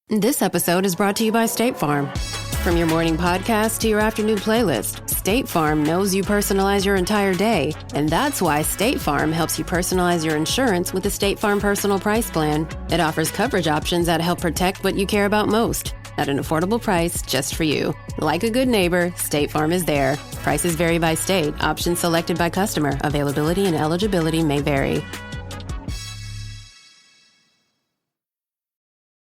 This episode is brought to you by State Farm. From your morning podcast to your afternoon playlist, State Farm knows you personalize your entire day, and that's why State Farm helps you personalize your insurance with the State Farm Personal Price Plan. It offers coverage options that help protect what you care about most at an affordable price just for you. Like a good neighbor, State Farm is there. Prices vary by state. Options selected by customer. Availability and eligibility may vary.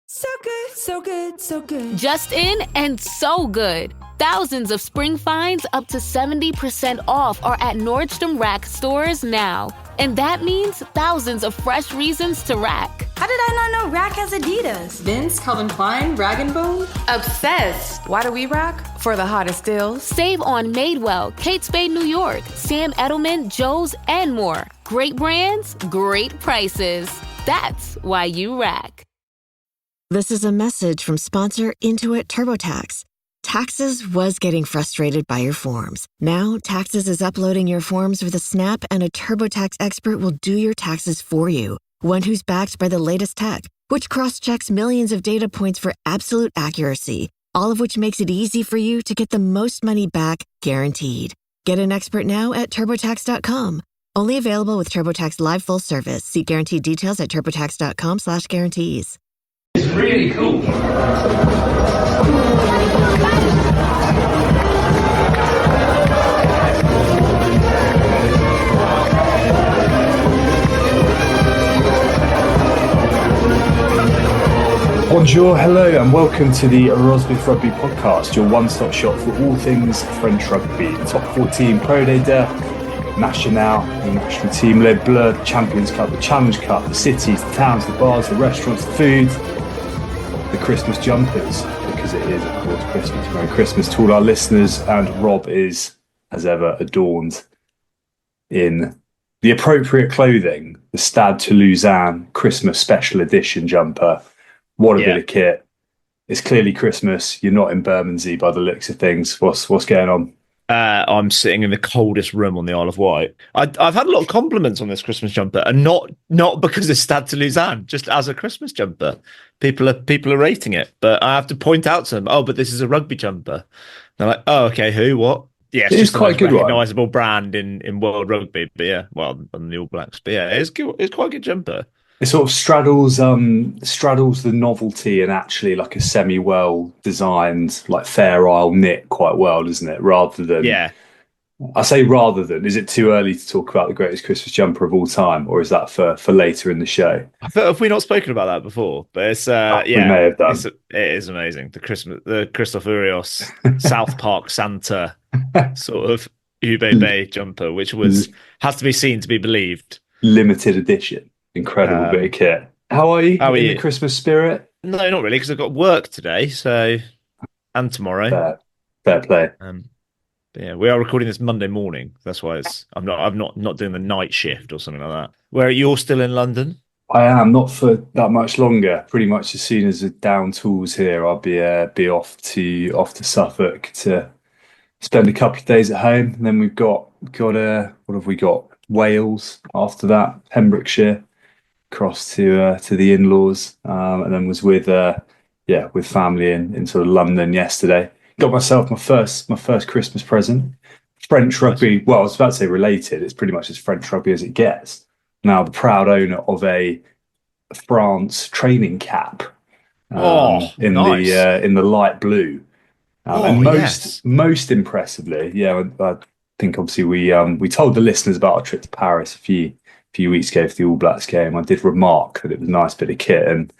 So good, so good, so good. Just in and so good. Thousands of spring finds up to 70% off are at Nordstrom Rack stores now. And that means thousands of fresh reasons to rack. How did I not know Rack has Adidas? Vince, Calvin Klein, Rag & Bone? Obsessed. Why do we rock? For the hottest deals. Save on Madewell, Kate Spade New York, Sam Edelman, Joe's, and more. Great brands, great prices. That's why you rack. This is a message from sponsor Intuit TurboTax. Taxes was getting frustrated by your forms. Now, Taxes is uploading your forms with a snap, and a TurboTax expert will do your taxes for you. One who's backed by the latest tech, which cross-checks millions of data points for absolute accuracy, all of which makes it easy for you to get the most money back, guaranteed. Get an expert now at TurboTax.com. Only available with TurboTax Live Full Service. See guaranteed details at TurboTax.com/guarantees. It's really cool. Bonjour, hello, and welcome to the Rosbifs Rugby podcast, your one-stop shop for all things French rugby. Top 14 Pro Day, National, the national team, Le Bleu, the Champions Cup, the Challenge Cup, the cities, the towns, the bars, the restaurants, the food, the Christmas jumpers, because it is, of course, Christmas. Merry Christmas to all our listeners, and Rob is, as ever, adorned in the appropriate clothing, the Stade Toulousain Christmas Special Edition jumper. What a bit of kit. It's clearly Christmas. You're not in Bermondsey by the looks of things. What's going on? I'm sitting in the coldest room on the Isle of Wight. I've had a lot of compliments on this Christmas jumper, and not because it's Stade Toulousain, just as a Christmas jumper. People are rating it, but I have to point out to them, but this is a rugby jumper. They're like, oh, okay, who, what? Yeah, it's just quite a good recognisable brand in world rugby, but yeah, well, on the All Blacks, but yeah, it's quite a good jumper. It sort of straddles the novelty and actually like a semi-well designed, like Fair Isle knit quite well, doesn't it? Rather than, is it too early to talk about the greatest Christmas jumper of all time, or is that for later in the show? Have we not spoken about that before? But it's we may have done. It is amazing. The Christoph Urios South Park Santa sort of Ube Bay jumper, which has to be seen to be believed. Limited edition. Incredible bit of kit. How are you? How are you? The Christmas spirit? No, not really, because I've got work today, and tomorrow. Fair play. Yeah, we are recording this Monday morning. That's why I'm not doing the night shift or something like that. Where you're still in London? I am, not for that much longer. Pretty much as soon as the down tools here, I'll be off to Suffolk to spend a couple of days at home. And then we've got what have we got? Wales after that, Pembrokeshire. Across to the in-laws, and then was with family in sort of London yesterday. Got myself my first Christmas present. French rugby. Well, I was about to say related. It's pretty much as French rugby as it gets. Now the proud owner of a France training cap in the light blue. Most impressively, I think obviously we told the listeners about our trip to Paris a few weeks ago for the All Blacks game. I did remark that it was a nice bit of kit, and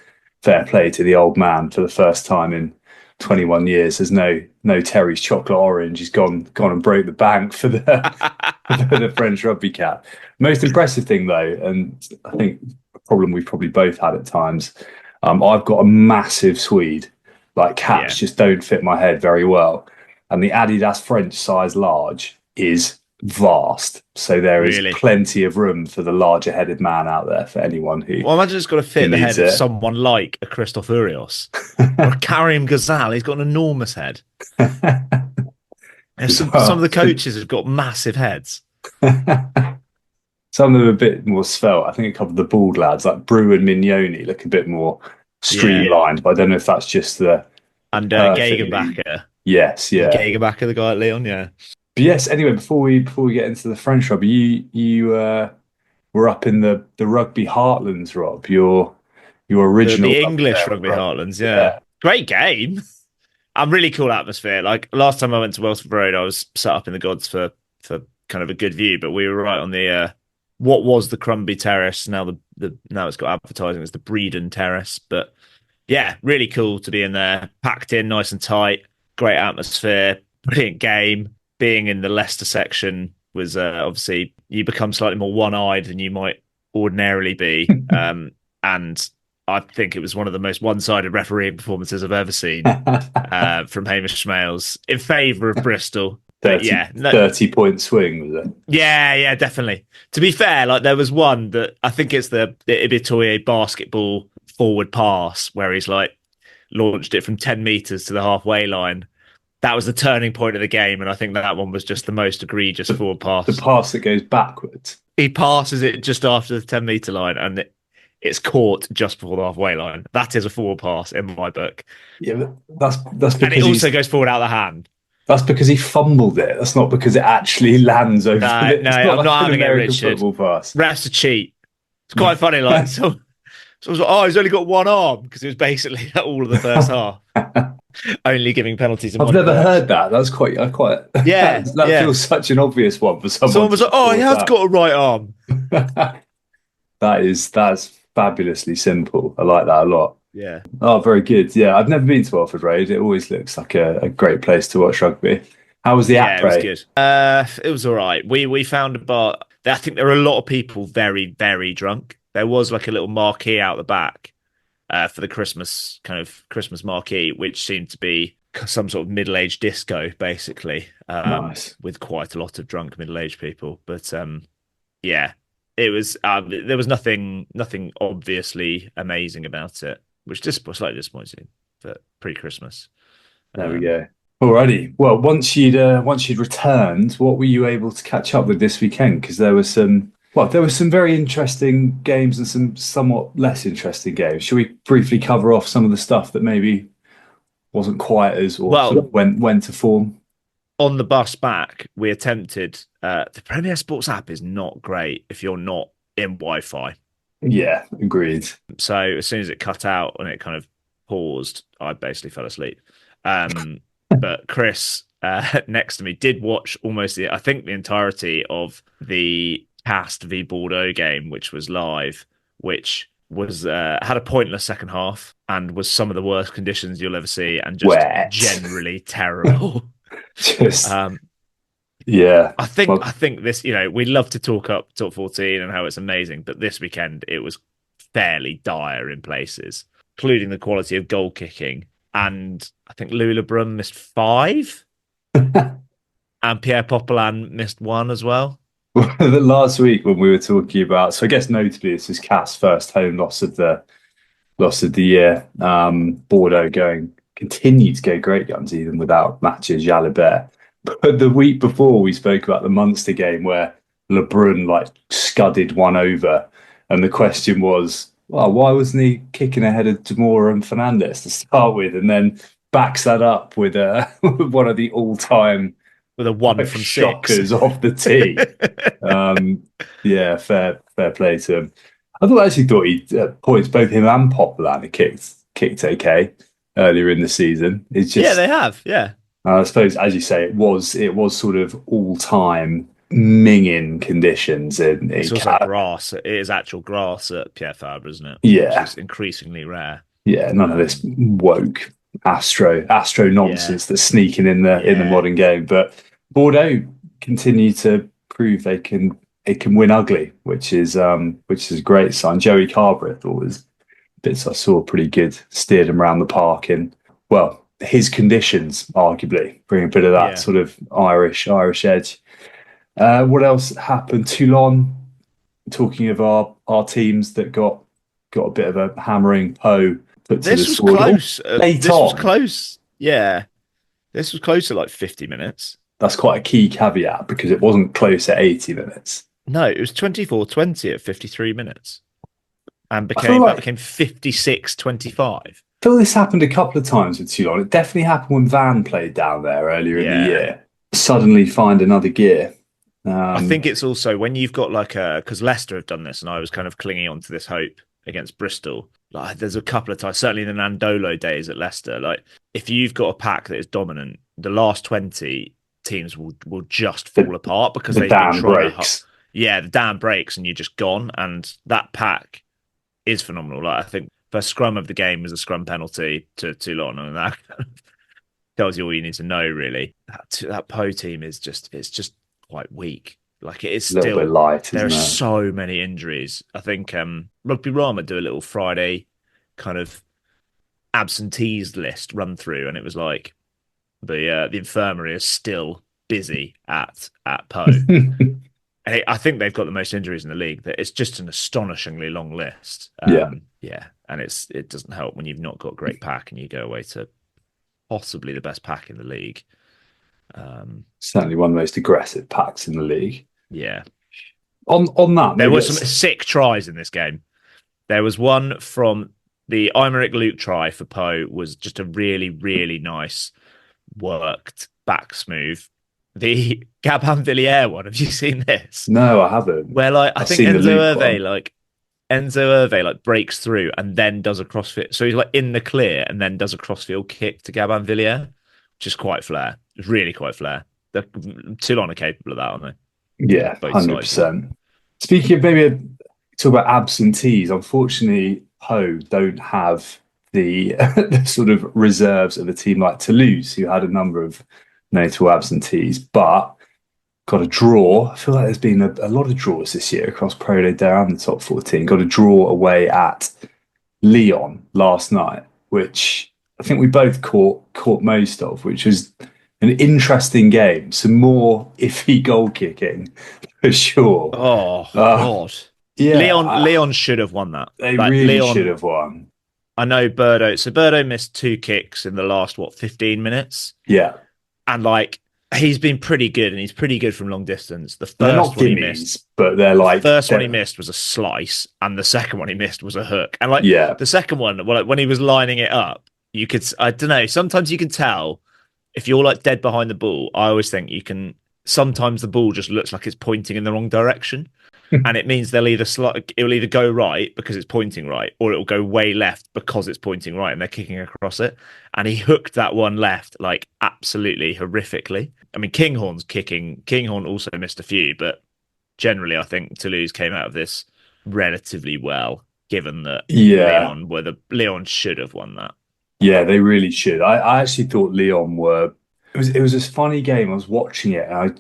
fair play to the old man. For the first time in 21 years, there's no Terry's chocolate orange. He's gone and broke the bank for the for the French rugby cap. Most impressive thing though, and I think a problem we've probably both had at times, I've got a massive Swede. Like caps just don't fit my head very well, and the Adidas French size large is vast, so there is plenty of room for the larger headed man out there, for anyone who imagine it's got to fit the head of someone like a Christoph Urios or a Karim Ghazal. He's got an enormous head. Some of the coaches have got massive heads. Some of them are a bit more svelte. I think a couple of the bald lads like Brew and Mignoni look a bit more streamlined, but I don't know if that's just the And perfectly- Gegenbacher. Yes, yeah. Gegenbacher, the guy at Lyon, yeah. But yes, anyway, before we get into the French rugby, you were up in the rugby heartlands, Rob. Your original The English rugby heartlands, yeah. Yeah. Great game. Really cool atmosphere. Like last time I went to Welsford Road, I was sat up in the gods for kind of a good view, but we were right on the what was the Crumby Terrace. Now now it's got advertising as the Breeden Terrace. But yeah, really cool to be in there, packed in, nice and tight, great atmosphere, brilliant game. Being in the Leicester section was obviously you become slightly more one-eyed than you might ordinarily be. And I think it was one of the most one-sided refereeing performances I've ever seen from Hamish Smales in favour of Bristol. 30-point swing, was it? Yeah, definitely. To be fair, like there was one that I think it's the Ibitoye basketball forward pass where he's like launched it from 10 metres to the halfway line. That was the turning point of the game, and I think that one was just the most egregious forward pass. The pass that goes backwards. He passes it just after the 10-metre line, and it's caught just before the halfway line. That is a forward pass in my book. Yeah, but that's because and it also goes forward out of the hand. That's because he fumbled it. That's not because it actually lands over. No, I'm not having it, Richard. Pass. Refs a cheat. It's quite funny. Like so I was like, oh, he's only got one arm because it was basically all of the first half. Only giving penalties. I've never heard that. That's quite. Yeah, that feels such an obvious one for someone. Someone was like, "Oh, he has got a right arm." That's fabulously simple. I like that a lot. Yeah. Oh, very good. Yeah, I've never been to Welford Road. It always looks like a great place to watch rugby. How was the It was Apres? good. It was all right. We found a bar. I think there were a lot of people very, very drunk. There was like a little marquee out the back for the Christmas marquee, which seemed to be some sort of middle-aged disco, basically, Nice. with quite a lot of drunk middle-aged people. But yeah, it was. There was nothing obviously amazing about it, which just was slightly disappointing for pre-Christmas. There we go. Alrighty. Well, once you'd returned, what were you able to catch up with this weekend? Because there were some very interesting games and some somewhat less interesting games. Shall we briefly cover off some of the stuff that maybe wasn't quite as sort of went to form? On the bus back, we attempted. The Premier Sports app is not great if you're not in Wi-Fi. Yeah, agreed. So as soon as it cut out and it kind of paused, I basically fell asleep. But Chris next to me did watch almost the entirety of the Cast v Bordeaux game, which was live, which was had a pointless second half and was some of the worst conditions you'll ever see, and just generally terrible. Yeah. I think this, we love to talk up top 14 and how it's amazing, but this weekend it was fairly dire in places, including the quality of goal kicking. And I think Lula Brum missed 5 and Pierre Popelin missed 1 as well. Last week when we were talking about, so I guess notably this is Cass' first home loss of the year. Bordeaux continued to go great guns even without Mathieu Jalibert. But the week before we spoke about the Munster game where Lebrun scudded one over, and the question was, well, why wasn't he kicking ahead of Demora and Fernandez to start with, and then backs that up with one of the all-time with a 1 from 6 shockers off the tee. Yeah, fair play to him. I actually thought he points both him and Popelin kicked okay earlier in the season. It's just, yeah, they have. Yeah, I suppose as you say, it was sort of all-time minging conditions. It's also grass. It is actual grass at Pierre Fabre, isn't it? Yeah, which is increasingly rare. Yeah, none of this woke Astro nonsense that's sneaking in the modern game. But Bordeaux continue to prove they can win ugly, which is a great sign. Joey Carver, I thought, was bits I saw pretty good. Steered him around the park in his conditions, arguably bring a bit of that sort of Irish edge. What else happened? Toulon, talking of our teams that got a bit of a hammering put to the sword. Close. This was close. Yeah. This was close at 50 minutes. That's quite a key caveat because it wasn't close at 80 minutes. No, it was 24-20 at 53 minutes. and like, became 56-25. I feel this happened a couple of times with Toulon. It definitely happened when Van played down there earlier in the year. Suddenly find another gear. I think it's also when you've got like because Leicester have done this, and I was kind of clinging on to this hope against Bristol. Like, there's a couple of times, certainly in the Nandolo days at Leicester, like if you've got a pack that is dominant, the last 20 teams will just fall apart because the dam breaks. The dam breaks and you're just gone. And that pack is phenomenal. Like, I think first scrum of the game was a scrum penalty to Toulon, and that tells you all you need to know, really. That Po team is just quite weak. Like, it is still a little bit light. There are so many injuries. I think Rugby Rama do a little Friday kind of absentees list run through, and it was like the infirmary is still busy at Po. I think they've got the most injuries in the league. That it's just an astonishingly long list. And it doesn't help when you've not got a great pack and you go away to possibly the best pack in the league. Certainly one of the most aggressive packs in the league. Yeah. On that, there were some sick tries in this game. There was one from the Aymeric Luke try for Po, was just a really, really nice worked back smooth. The Gabin Villiers one, have you seen this? No, I haven't. Where I think Enzo Hervé breaks through and then does a crossfit. So he's like in the clear and then does a crossfield kick to Gabin Villiers, which is quite flair. It's really quite flair. Toulon are capable of that, aren't they? Yeah, 100%. Speaking of maybe talk about absentees, unfortunately, Po don't have the sort of reserves of a team like Toulouse, who had a number of notable absentees, but got a draw. I feel like there's been a lot of draws this year across Pro League and the top 14. Got a draw away at Lyon last night, which I think we both caught most of, which was an interesting game. Some more iffy goal kicking for sure. Oh, God. Yeah, Lyon should have won that. They really should have won. I know Birdo. So Birdo missed 2 kicks in the last, 15 minutes? Yeah. And he's been pretty good, and he's pretty good from long distance. The they're first not one he missed, but they're like... The first one he missed was a slice, and the second one he missed was a hook. And the second one, when he was lining it up, you could... I don't know, sometimes you can tell if you're dead behind the ball. I always think you can... Sometimes the ball just looks like it's pointing in the wrong direction. And it means it'll either go right because it's pointing right, or it'll go way left because it's pointing right and they're kicking across it. And he hooked that one left absolutely horrifically. I mean, Kinghorn's kicking. Kinghorn also missed a few, but generally I think Toulouse came out of this relatively well, given that Lyon should have won that. Yeah, they really should. I actually thought Lyon were... It was this funny game. I was watching it, and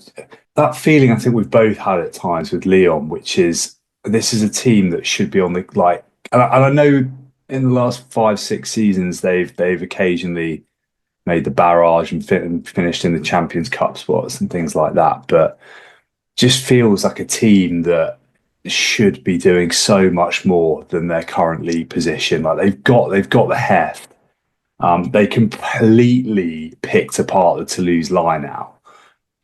that feeling I think we've both had at times with Lyon, which is this is a team that should be on the and I know in the last 5-6 seasons they've occasionally made the barrage and finished in the Champions Cup spots and things like that, but just feels like a team that should be doing so much more than their currently position. They've got the heft. They completely picked apart the Toulouse line out.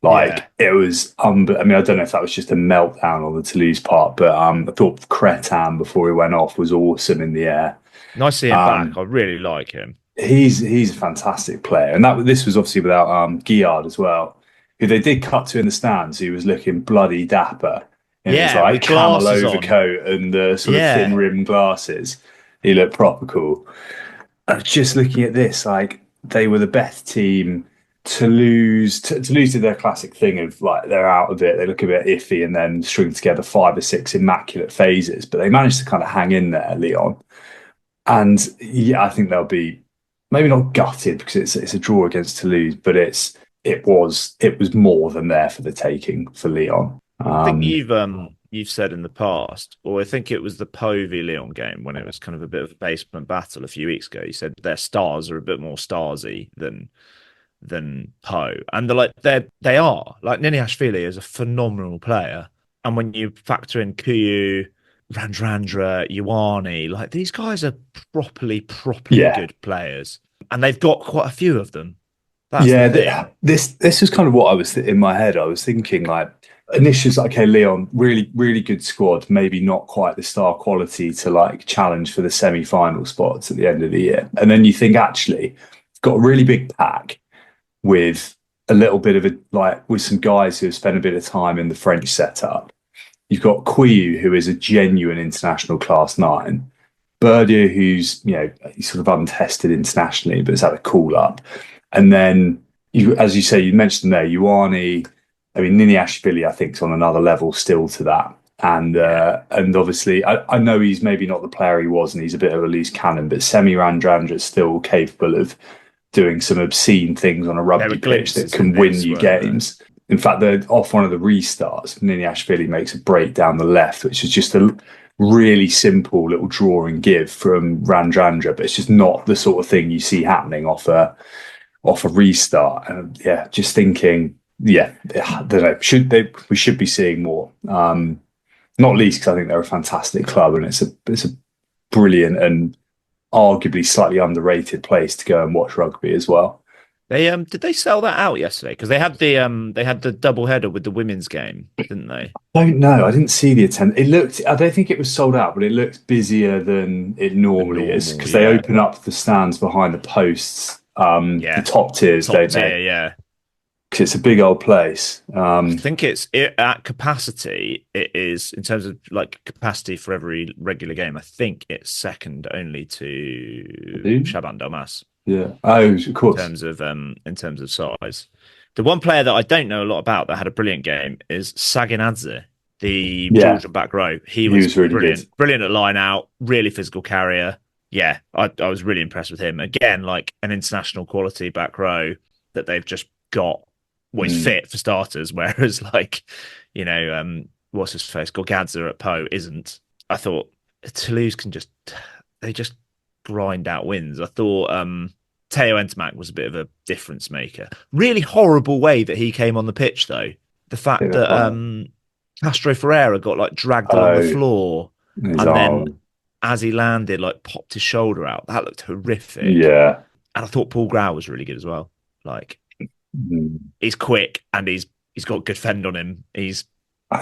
It was, I mean, I don't know if that was just a meltdown on the Toulouse part, but I thought Cretin, before he went off, was awesome in the air. Nice to see him back. I really like him. He's a fantastic player. And this was obviously without Guillard as well, who they did cut to in the stands, who was looking bloody dapper in his camel overcoat and the sort of thin rim glasses. He looked proper cool. Just looking at this, they were the best team. Toulouse did their classic thing of they're out of it, they look a bit iffy, and then string together 5 or 6 immaculate phases. But they managed to kind of hang in there, Lyon. And I think they'll be maybe not gutted because it's a draw against Toulouse, but it was more than there for the taking for Lyon. I think you've said in the past, or I think it was the Po v Lyon game when it was kind of a bit of a basement battle a few weeks ago. You said their stars are a bit more starsy than Po, and they are. Niniashvili is a phenomenal player, and when you factor in Kuyu, Randrandra, Ioane, these guys are properly good players, and they've got quite a few of them. This was kind of what I was in my head. I was thinking initially it's like, okay, Lyon, really, really good squad, maybe not quite the star quality to like challenge for the semi-final spots at the end of the year. And then you think, actually, got a really big pack with a little bit of with some guys who have spent a bit of time in the French setup. You've got Quiu, who is a genuine international class 9. Berdier, who's, he's sort of untested internationally, but has had a call up. And then, as you say, you mentioned there, Ioane, Niniashvili, I think, is on another level still to that. And obviously, I know he's maybe not the player he was, and he's a bit of a loose cannon, but Semi Randrandra is still capable of doing some obscene things on a rugby pitch that can win you games. In fact, off one of the restarts, Niniashvili makes a break down the left, which is just a really simple little draw and give from Randrandra, but it's just not the sort of thing you see happening off a restart. And just thinking, I don't know, we should be seeing more. Not least because I think they're a fantastic club, and it's a brilliant and arguably slightly underrated place to go and watch rugby as well. They did they sell that out yesterday? Because they had the double header with the women's game, didn't they? I don't know. I didn't see the attendance. I don't think it was sold out, but it looked busier than it normally is because they open up the stands behind the posts. The top tiers, don't they? Yeah. Because it's a big old place. I think at capacity. It is, in terms of like capacity for every regular game, I think it's second only to Chaban Delmas. Yeah. Oh, of course. In terms of size, the one player that I don't know a lot about that had a brilliant game is Saginadze, the Georgian back row. He was really brilliant, brilliant at line out, really physical carrier. Yeah, I was really impressed with him. Again, like an international quality back row that they've just got. Was fit for starters, whereas what's his face, Gorgadze at Poe isn't. I thought Toulouse they just grind out wins. I thought Teo Entamac was a bit of a difference maker. Really horrible way that he came on the pitch, though. The fact that Castro Ferreira got like dragged on the floor, and then as he landed, like popped his shoulder out. That looked horrific. Yeah, and I thought Paul Grau was really good as well. Like. He's quick and he's got good fend on him. I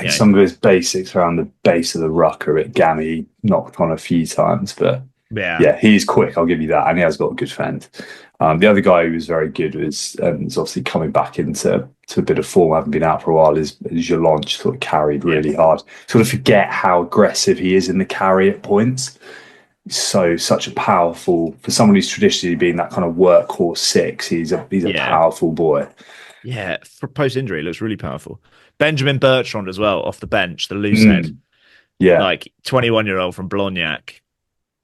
think some of his basics around the base of the ruck are a bit gammy, knocked on a few times, but he's quick. I'll give you that, and he has got a good fend. The other guy who was very good is obviously coming back into a bit of form, having been out for a while. Is Jalonch, sort of carried really hard. Sort of forget how aggressive he is in the carry at points. Such a powerful, for someone who's traditionally been that kind of workhorse 6, he's a powerful boy. Yeah, for post injury, looks really powerful. Benjamin Bertrand as well, off the bench, the loose head. Yeah, like 21-year-old from Blognac.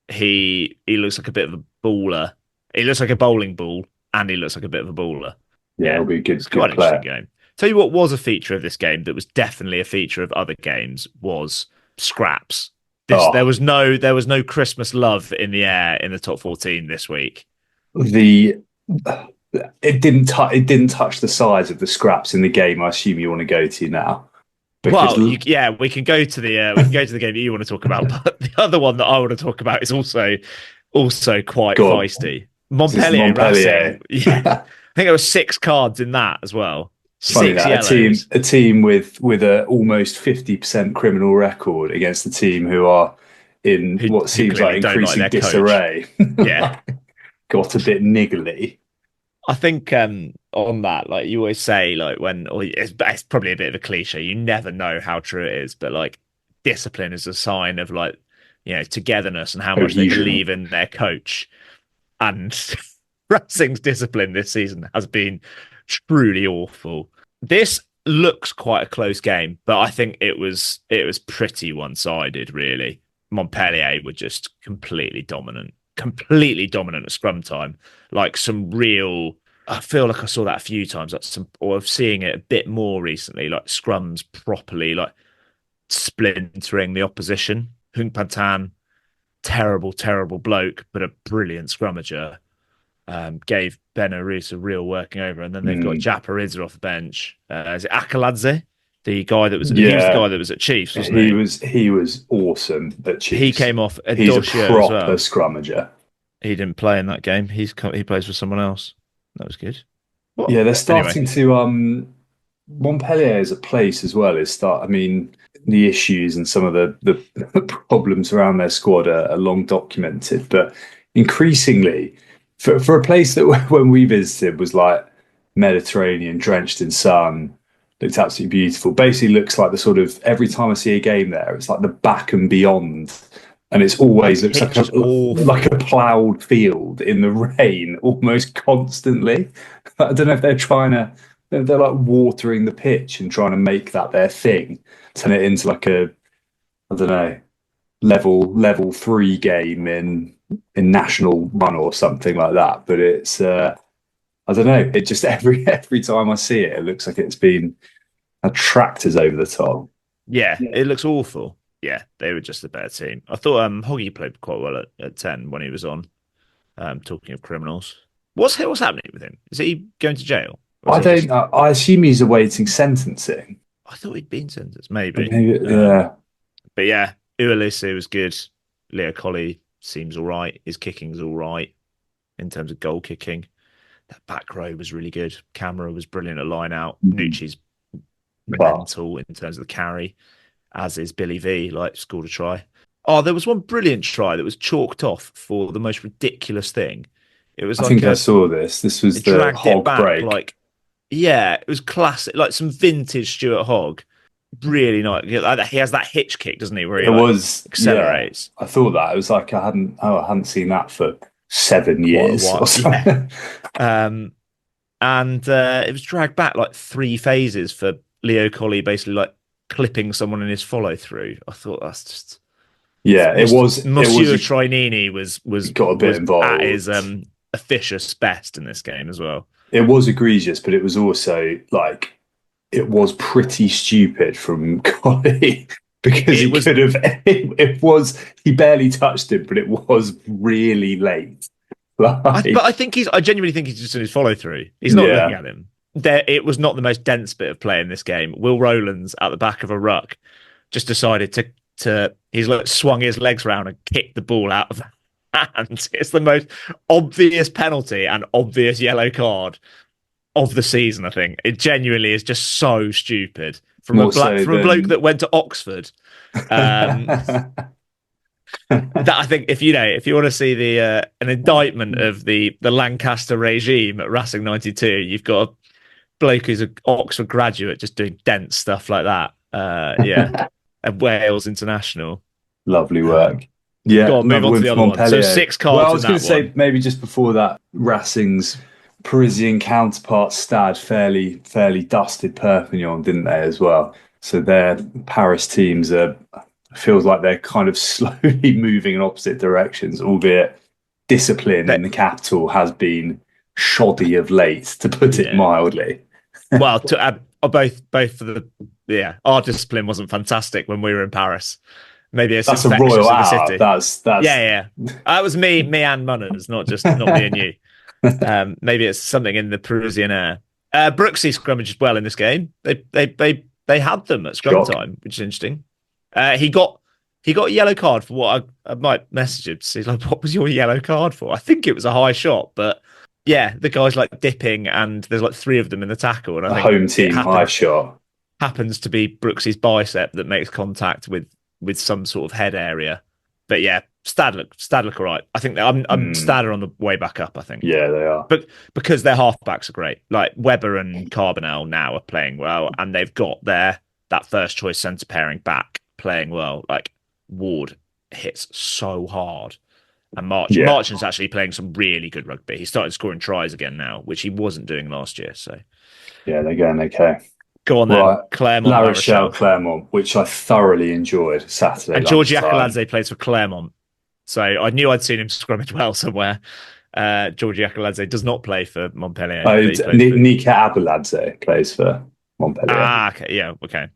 He looks like a bit of a baller. He looks like a bowling ball, and he looks like a bit of a baller. Yeah, it'll be a good quite an player. Interesting game. Tell you what was a feature of this game that was definitely a feature of other games was scraps. There was no Christmas love in the air in the top 14 this week. It didn't touch the size of the scraps in the game. I assume you want to go to now. Well, we can go to the game that you want to talk about, but the other one that I want to talk about is also quite feisty. Montpellier. Yeah, I think there were 6 cards in that as well. Funny that a team with a almost 50% criminal record against a team who are in what seems like increasing disarray. Yeah, got a bit niggly. I think on that, like you always say, like it's probably a bit of a cliche. You never know how true it is, but like discipline is a sign of like togetherness and how much they believe in their coach. And Racing's discipline this season has been truly awful. This looks quite a close game, but I think it was pretty one-sided, really. Montpellier were just completely dominant at scrum time. Like some real, I feel like I saw that a few times, or I'm seeing it a bit more recently, like scrums properly, like splintering the opposition. Hung Pantan, terrible bloke, but a brilliant scrummager. Gave Benarouz a real working over, and then they've got Japaridza off the bench. Is it Akaladze, the guy that was at Chiefs? Wasn't he? He was awesome at Chiefs. He came off. He's a proper scrummager. He didn't play in that game. He plays for someone else. That was good. Yeah, they're starting to Montpellier as a place as well I mean, the issues and some of the problems around their squad are long documented, but increasingly for a place that when we visited was like Mediterranean, drenched in sun, looked absolutely beautiful. Basically looks like the sort of, every time I see a game there, it's like the back and beyond. And it's always looks like a ploughed field in the rain almost constantly. I don't know if they're like watering the pitch and trying to make that their thing, turn it into like a, I don't know, level 3 game in National One or something like that. But it's I don't know. It just every time I see it, it looks like it's been tractors over the top. Yeah, it looks awful. Yeah, they were just a better team. I thought Hoggy played quite well at 10 when he was on. Talking of criminals, what's happening with him? Is he going to jail? I assume he's awaiting sentencing. I thought he'd been sentenced, maybe. Yeah. But yeah, Urios was good. Leo Colli seems all right. His kicking's all right in terms of goal kicking. That back row was really good. Camera was brilliant at line out. Nucci's mental in terms of the carry, as is Billy V, scored a try. Oh, there was one brilliant try that was chalked off for the most ridiculous thing. It was I think I saw this. This was the Hogg break. It was classic, like some vintage Stuart Hogg. Really nice. He has that hitch kick, doesn't he? Where he accelerates. Yeah, I thought that. It was like I hadn't seen that for 7 years or something. Yeah. And it was dragged back like 3 phases for Leo Colli basically like clipping someone in his follow through. I thought that's just it was Monsieur Trinini was got a bit involved at his officious best in this game as well. It was egregious, but it was also like it was pretty stupid from Colli because he barely touched him, but it was really late. But I genuinely think he's just in his follow through. He's not looking at him. It was not the most dense bit of play in this game. Will Rowlands at the back of a ruck just decided to he's swung his legs around and kicked the ball out of the hand. It's the most obvious penalty and obvious yellow card of the season, I think. It genuinely is just so stupid from a bloke that went to Oxford. That I think if you want to see an indictment of the Lancaster regime at Racing 92, you've got a bloke who's an Oxford graduate just doing dense stuff like that. And Wales international. Lovely work. Yeah, go on, move on to the other one. So 6 cards. Well, I was going to say maybe just before that, Racing's Parisian counterpart Stade fairly dusted Perpignan, didn't they, as well? So their Paris teams feels like they're kind of slowly moving in opposite directions, albeit discipline in the capital has been shoddy of late, to put it mildly. Well, both for our discipline wasn't fantastic when we were in Paris. Maybe it's a royal hour. City. That's That was me and Munners, not me and you. Maybe it's something in the Parisian air. Brooksy scrummaged well in this game. They had them at scrum time, which is interesting. He got a yellow card for what I might message him to see, like, what was your yellow card for? I think it was a high shot, but yeah, the guy's like dipping and there's like 3 of them in the tackle. And I think home team high shot happens to be Brooksy's bicep that makes contact with some sort of head area. But yeah, Stad look all right. I think I'm Stad are on the way back up, I think. Yeah, they are. But because their halfbacks are great. Like Webber and Carbonell now are playing well, and they've got that first choice centre pairing back playing well. Like Ward hits so hard. And Marchand's actually playing some really good rugby. He started scoring tries again now, which he wasn't doing last year. So yeah, they're going okay. Go on then, Clermont. La Rochelle, Clermont, which I thoroughly enjoyed Saturday. And Georgi Akaladze plays for Clermont. So I knew I'd seen him scrummage well somewhere. Georgi Akaladze does not play for Montpellier. Nika Abeladze plays for Montpellier. Okay. Yeah, okay.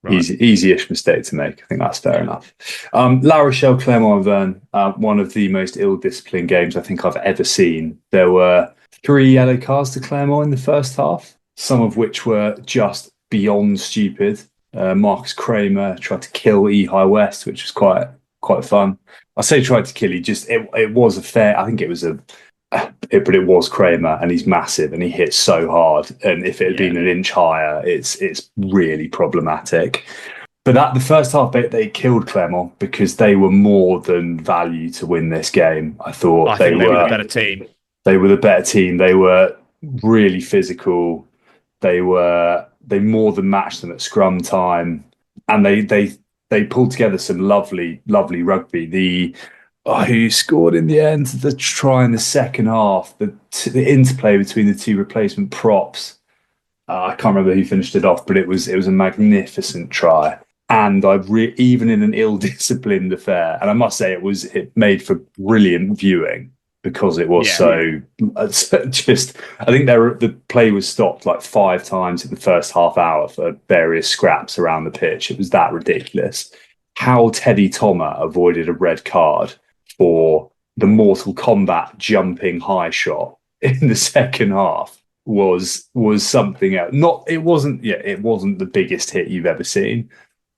Right. Easy-ish mistake to make. I think that's fair enough. La Rochelle, Clermont, one of the most ill-disciplined games I think I've ever seen. There were 3 yellow cards to Clermont in the first half, some of which were just beyond stupid. Marcus Kramer tried to kill Ehi West, which was quite fun. I say tried to kill. It was a fair. I think it was a but it was Kramer, and he's massive, and he hits so hard. And if it had been an inch higher, it's really problematic. But the first half, they killed Clermont because they were more than value to win this game. I thought they were the better team. They were the better team. They were really physical. They more than matched them at scrum time, and they pulled together some lovely rugby. Who scored in the end? The try in the second half. The interplay between the two replacement props. I can't remember who finished it off, but it was a magnificent try. And even in an ill-disciplined affair, and I must say it made for brilliant viewing because it was just. I think the play was stopped like 5 times in the first half hour for various scraps around the pitch. It was that ridiculous. How Teddy Thomas avoided a red card for the Mortal Kombat jumping high shot in the second half was something else. It wasn't the biggest hit you've ever seen,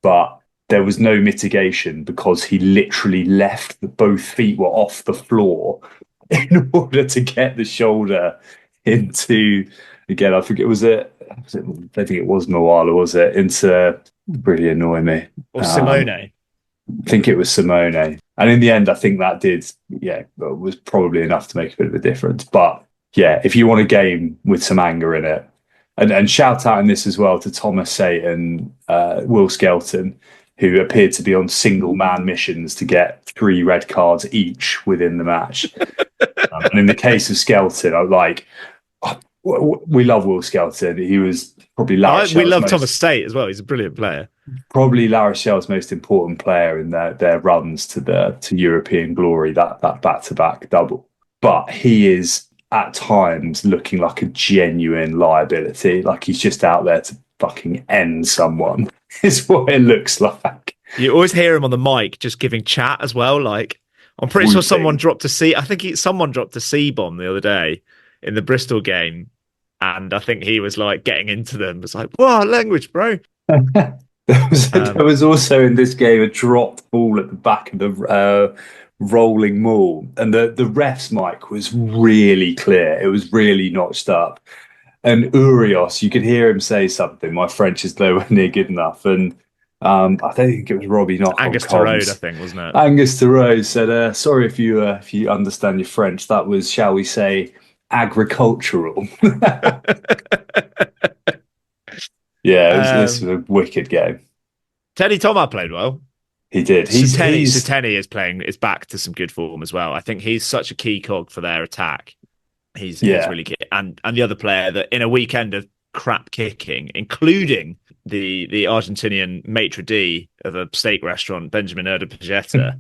but there was no mitigation because he literally left both feet were off the floor in order to get the shoulder into, again, I think it was I don't think it was Moala, was it? Into, really annoy me. Or Simone. I think it was Simone. And in the end, I think that was probably enough to make a bit of a difference. But yeah, if you want a game with some anger in it, and shout out in this as well to Thomas Sate and Will Skelton, who appeared to be on single man missions to get 3 red cards each within the match. And in the case of Skelton, I'm like, we love Will Skelton. He was probably we love Thomas Sate as well. He's a brilliant player. Probably La Rochelle's most important player in their runs to European glory, that back-to-back double. But he is at times looking like a genuine liability, like he's just out there to fucking end someone, is what it looks like. You always hear him on the mic just giving chat as well. Like, I'm pretty sure someone dropped a someone dropped a C-bomb the other day in the Bristol game, and I think he was like getting into them. It's like, wow, language, bro. There was also in this game a dropped ball at the back of the rolling maul, and the ref's mic was really clear. It was really notched up. And Urios, you could hear him say something. My French is nowhere near good enough. And I don't think it was Robbie Knock. Angus Tarode, I think, wasn't it? Angus Tarode said, sorry if you understand your French. That was, shall we say, agricultural. Yeah, this was a wicked game. Teddy Thomas played well. He did. Sateni is back to some good form as well. I think he's such a key cog for their attack. He's really key. And the other player that in a weekend of crap kicking, including the Argentinian maitre d' of a steak restaurant, Benjamin Erda Pagetta,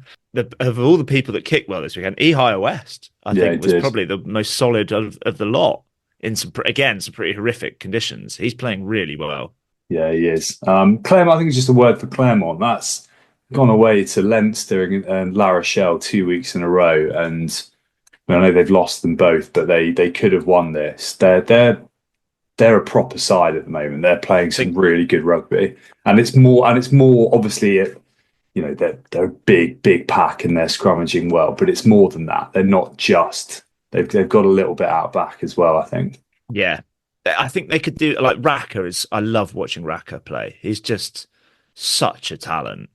of all the people that kicked well this weekend, Ehio West, I think, was probably the most solid of the lot in some pretty horrific conditions. He's playing really well. Yeah, he is. Clermont, I think it's just a word for Clermont. That's gone away to Leinster and La Rochelle 2 weeks in a row, and I know they've lost them both, but they could have won this. They're a proper side at the moment. They're playing some really good rugby, and it's more obviously. They're a big pack and they're scrummaging well, but it's more than that. They're not just. They've got a little bit out back as well, I think. Yeah, I think they could do like Raka. I love watching Raka play. He's just such a talent.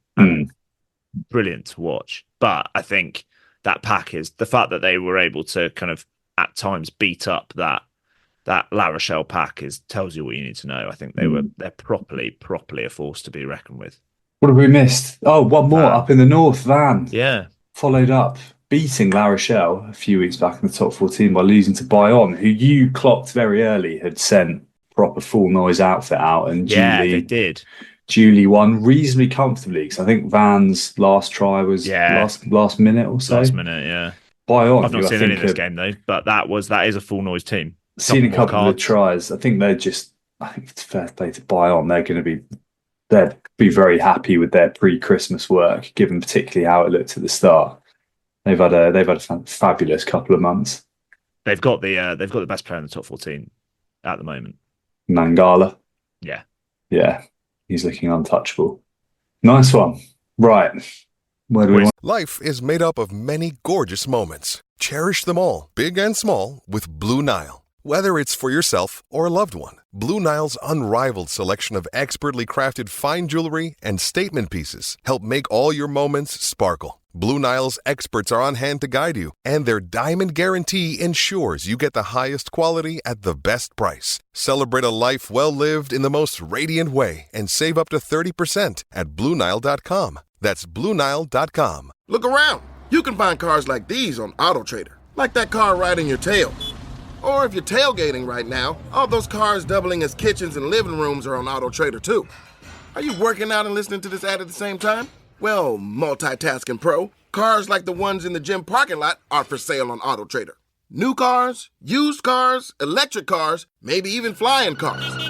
Brilliant to watch. But I think that pack is the fact that they were able to kind of at times beat up that La Rochelle pack tells you what you need to know. I think they're properly a force to be reckoned with. What have we missed? Oh, one more up in the north. Van. Yeah. Followed up, beating La Rochelle a few weeks back in the top 14 by losing to Bayonne, who you clocked very early had sent proper full noise outfit out. And they did. Julie won reasonably comfortably because I think Van's last try was last minute or so. Last minute, yeah. Bayonne. I've not seen any of this game though, but that is a full noise team. Seen a couple of the tries. I think it's fair play to Bayonne. They'd be very happy with their pre-Christmas work, given particularly how it looked at the start. They've had a fabulous couple of months. They've got the best player in the top 14 at the moment. Mangala. Yeah, he's looking untouchable. Nice one. Right, where do we want? Life is made up of many gorgeous moments. Cherish them all, big and small, with Blue Nile. Whether it's for yourself or a loved one, Blue Nile's unrivaled selection of expertly crafted fine jewelry and statement pieces help make all your moments sparkle. Blue Nile's experts are on hand to guide you, and their diamond guarantee ensures you get the highest quality at the best price. Celebrate a life well lived in the most radiant way and save up to 30% at BlueNile.com. That's BlueNile.com. Look around. You can find cars like these on AutoTrader, like that car riding your tail. Or if you're tailgating right now, all those cars doubling as kitchens and living rooms are on AutoTrader too. Are you working out and listening to this ad at the same time? Well, multitasking pro, cars like the ones in the gym parking lot are for sale on AutoTrader. New cars, used cars, electric cars, maybe even flying cars.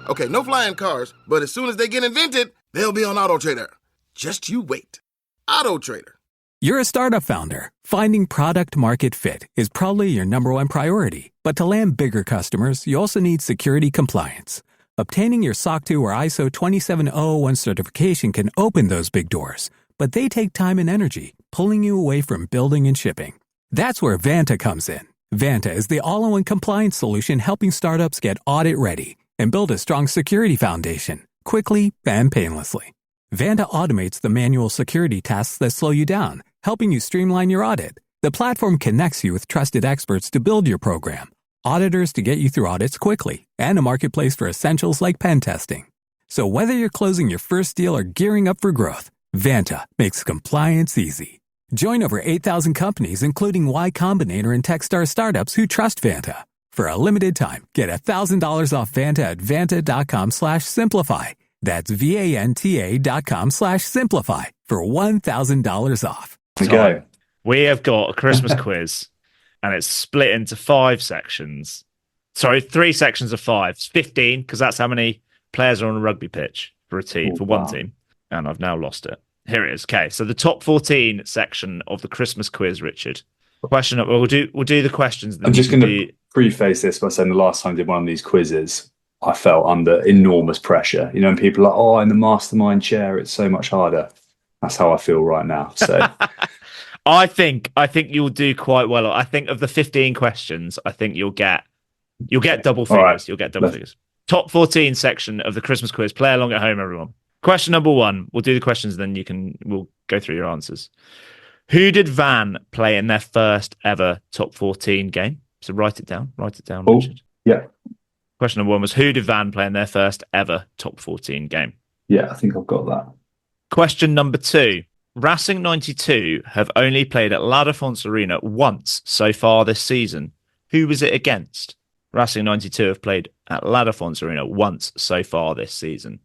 Okay, no flying cars, but as soon as they get invented, they'll be on AutoTrader. Just you wait. AutoTrader. You're a startup founder. Finding product market fit is probably your number one priority. But to land bigger customers, you also need security compliance. Obtaining your SOC 2 or ISO 27001 certification can open those big doors, but they take time and energy, pulling you away from building and shipping. That's where Vanta comes in. Vanta is the all-in-one compliance solution helping startups get audit ready and build a strong security foundation quickly and painlessly. Vanta automates the manual security tasks that slow you down, helping you streamline your audit. The platform connects you with trusted experts to build your program, auditors to get you through audits quickly, and a marketplace for essentials like pen testing. So whether you're closing your first deal or gearing up for growth, Vanta makes compliance easy. Join over 8,000 companies, including Y Combinator and Techstar startups who trust Vanta. For a limited time, get $1,000 off Vanta at vanta.com/simplify. That's VANTA.com/simplify for $1,000 off. Okay. We have got a Christmas quiz, and it's split into 5 sections. Sorry, 3 sections of 5. It's 15, because that's how many players are on a rugby pitch for a team, for one team. And I've now lost it. Here it is. Okay, so the top 14 section of the Christmas quiz, Richard. Question. We'll do the questions. I'm just going to preface this by saying the last time I did one of these quizzes, I felt under enormous pressure. You know, and people are like, "Oh, in the mastermind chair, it's so much harder." That's how I feel right now. So, I think you'll do quite well. I think of the 15 questions, I think you'll get double figures. Right. You'll get double figures. Top 14 section of the Christmas quiz. Play along at home, everyone. Question number 1. We'll do the questions, then we'll go through your answers. Who did Van play in their first ever top 14 game? So write it down, Richard. Yeah. Question number 1 was, who did Van play in their first ever top 14 game? Yeah, I think I've got that. Question number 2. Racing 92 have only played at La Défense Arena once so far this season. Who was it against? Racing 92 have played at La Défense Arena once so far this season.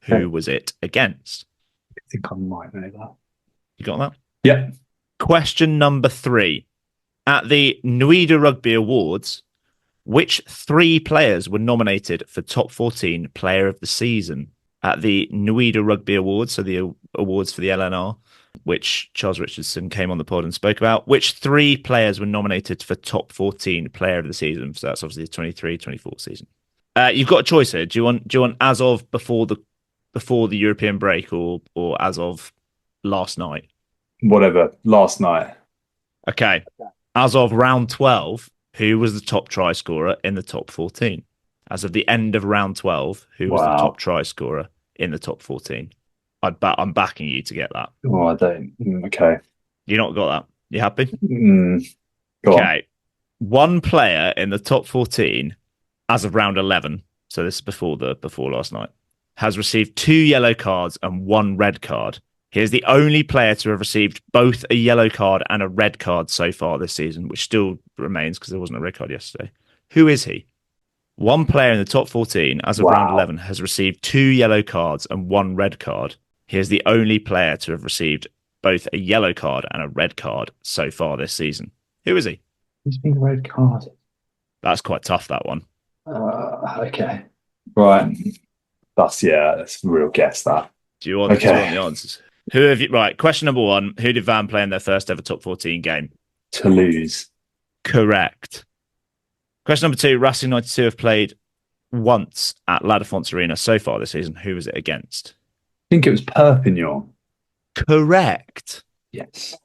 Who was it against? I think I might know that. You got that? Yeah. Question number 3. At the Nuit de Rugby Awards, which 3 players were nominated for top 14 player of the season? At the Nuit de Rugby Awards, so the awards for the LNR, which Charles Richardson came on the pod and spoke about, which 3 players were nominated for top 14 player of the season? So that's obviously the 23-24 season. You've got a choice here. Do you want as of before the European break or as of last night? Whatever, last night. Okay. As of round 12, who was the top try scorer in the top 14? As of the end of round 12, who was the top try scorer in the top 14? I'm backing you to get that. Oh, I don't. Okay. You not got that? You happy? Go okay. On. One player in the top 14 as of round 11, so this is before last night, has received 2 yellow cards and 1 red card. He is the only player to have received both a yellow card and a red card so far this season, which still remains because there wasn't a red card yesterday. Who is he? One player in the top 14 as of round 11 has received 2 yellow cards and 1 red card. He is the only player to have received both a yellow card and a red card so far this season. Who is he? Who's been a red card? That's quite tough, that one. Okay. Right. That's a real guess, that. Do you want the answers? Who have you? Right. Question number 1. Who did Van play in their first ever top 14 game? Toulouse. Correct. Question number 2. Racing 92 have played once at La Défense Arena so far this season. Who was it against? I think it was Perpignan. Correct. Yes.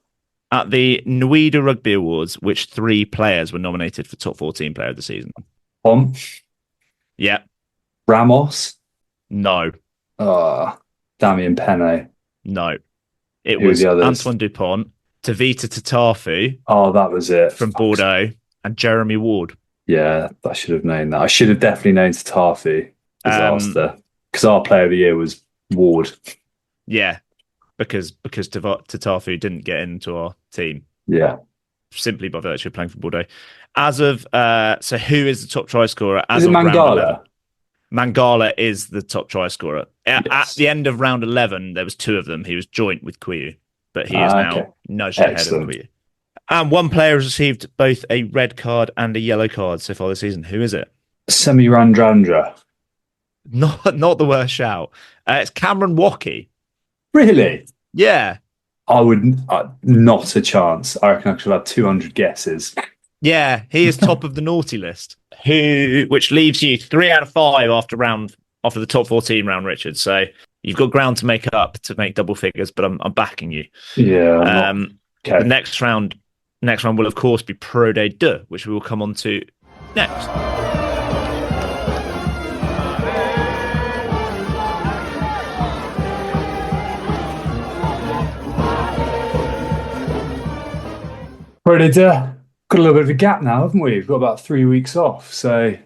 At the Nuida Rugby Awards, which 3 players were nominated for top 14 player of the season? Yeah. Ramos? No. Damien Penne? No. It Who was were the others? Antoine Dupont, Tavita Tatafu. Oh, that was it. From Bordeaux, and Jeremy Ward. Yeah, I should have known that. I should have definitely known Tatafu. Disaster. Because our player of the year was Ward. Yeah, because Tatafu didn't get into our team. Yeah. Simply by virtue of playing for Bordeaux. As of so who is the top try scorer? Is it Mangala? Mangala is the top try scorer. At the end of round 11, there was 2 of them. He was joint with Quiu, but he is now nudged ahead of Quiu. And 1 player has received both a red card and a yellow card so far this season. Who is it? Semi Randrandra. Not the worst shout. It's Cameron Waukee. Really? Yeah. I would not a chance. I reckon I should have 200 guesses. Yeah, he is top of the naughty list. Which leaves you 3 out of 5 after the top 14 round, Richard. So you've got ground to make up to make double figures, but I'm backing you. Yeah. The next round will of course be Pro Day 2, which we will come on to next. Pro Day 2. Got a little bit of a gap now, haven't we? We've got about 3 weeks off. So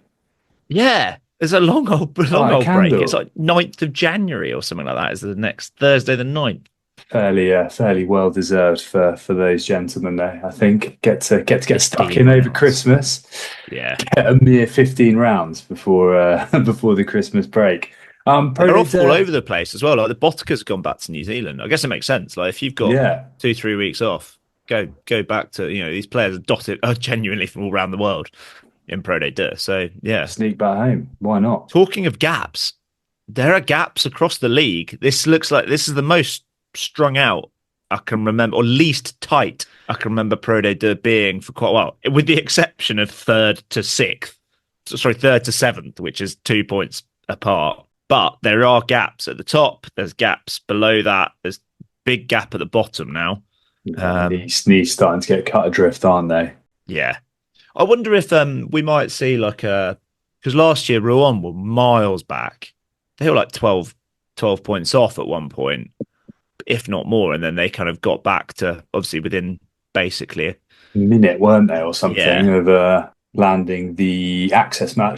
yeah, there's a long old break. It's like 9th of January or something like that. Is the next Thursday the 9th. Fairly well deserved for those gentlemen there. I think get stuck in over Christmas. Yeah, get a mere 15 rounds before the Christmas break. They're off all over the place as well. Like the Boticas have gone back to New Zealand. I guess it makes sense. Like if you've got 2-3 weeks off, go back to these players are genuinely from all around the world in Pro Day 2. So yeah, sneak back home. Why not? Talking of gaps, there are gaps across the league. This looks like this is the most strung out I can remember, or least tight I can remember Pro Day 2 being for quite a while, with the exception of 3rd to 7th, which is 2 points apart. But there are gaps at the top. There's gaps below that. There's big gap at the bottom now. Knees starting to get cut adrift, aren't they? Yeah. I wonder if we might see because last year Rouen were miles back. They were like 12 points off at one point, if not more, and then they kind of got back to obviously within basically a minute, weren't they, or something of landing the national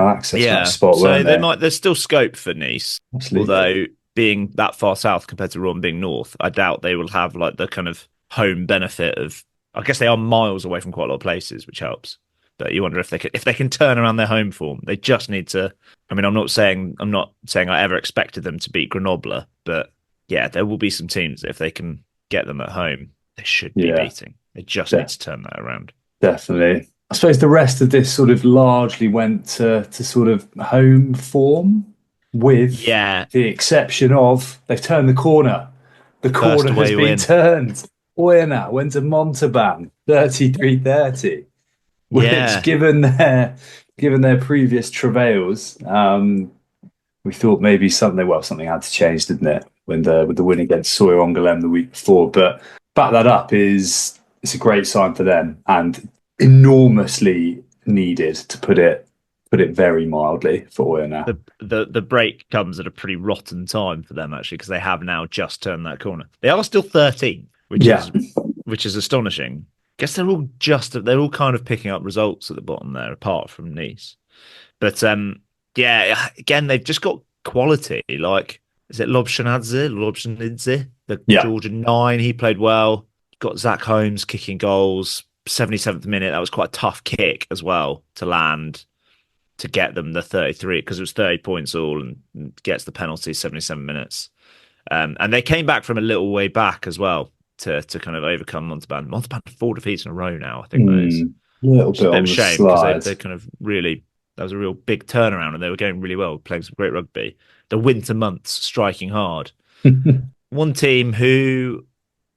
access match spot. So there's still scope for Nice. Absolutely. Although being that far south compared to Rouen being north, I doubt they will have like the kind of home benefit of. I guess they are miles away from quite a lot of places, which helps. But you wonder if they can turn around their home form. They just need to. I mean, I'm not saying I ever expected them to beat Grenoble, but yeah, there will be some teams if they can get them at home, they should be beating. They just need to turn that around. Definitely. I suppose the rest of this sort of largely went to sort of home form, with the exception of they've turned the corner. The corner has been turned. Oyonnax went to Montauban, 33-30. Which, given their previous travails, we thought maybe something had to change, didn't it? With the win against Sawyer Angoulême the week before, but back that up it's a great sign for them and enormously needed, to put it very mildly, for Oyonnax. The break comes at a pretty rotten time for them actually, because they have now just turned that corner. They are still 13, which is astonishing. Guess they're all kind of picking up results at the bottom there, apart from Nice. But again, they've just got quality. Like, is it Lobshanidze, the Georgian 9? He played well. Got Zach Holmes kicking goals. 77th minute, that was quite a tough kick as well to land to get them the 33, because it was 30 points all, and gets the penalty 77 minutes. And they came back from a little way back as well to kind of overcome Montauban. Montauban 4 defeats in a row now, I think that is. A little bit of on a the shame, slide. because they kind of really, that was a real big turnaround, and they were going really well, playing some great rugby. The winter months striking hard. One team who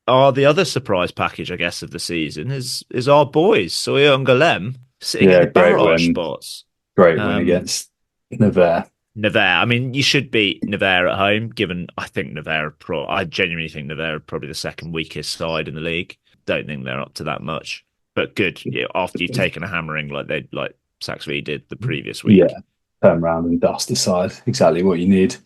are the other surprise package, I guess, of the season is our boys, Sawyer Angoulême, sitting in the barrage spots. Great win against Nevers. I mean, you should beat Nevers at home, given I think I genuinely think Nevers are probably the second weakest side in the league. don't think they're up to that much. But good, after you've taken a hammering like Saxby did the previous week. Yeah, turn around and dust aside. Exactly what you need.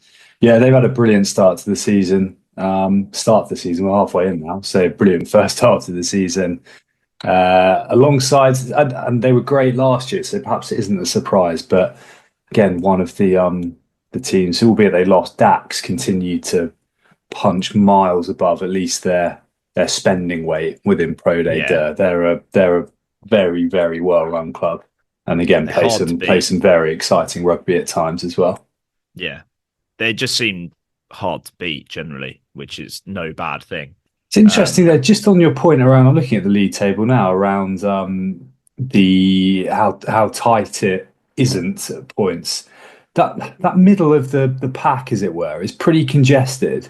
Yeah, they've had a brilliant start to the season. We're halfway in now, so brilliant first half of the season. Alongside, and they were great last year, so perhaps it isn't a surprise. But again, one of the teams, albeit they lost, Dax, continued to punch miles above at least their spending weight within Pro Day. Yeah. They're a very, very well run club, and again play some very exciting rugby at times as well. Yeah, they just seem hard to beat generally, which is no bad thing. It's interesting that just on your point around, I'm looking at the league table now around the how tight it isn't at points. That middle of the pack, as it were, is pretty congested.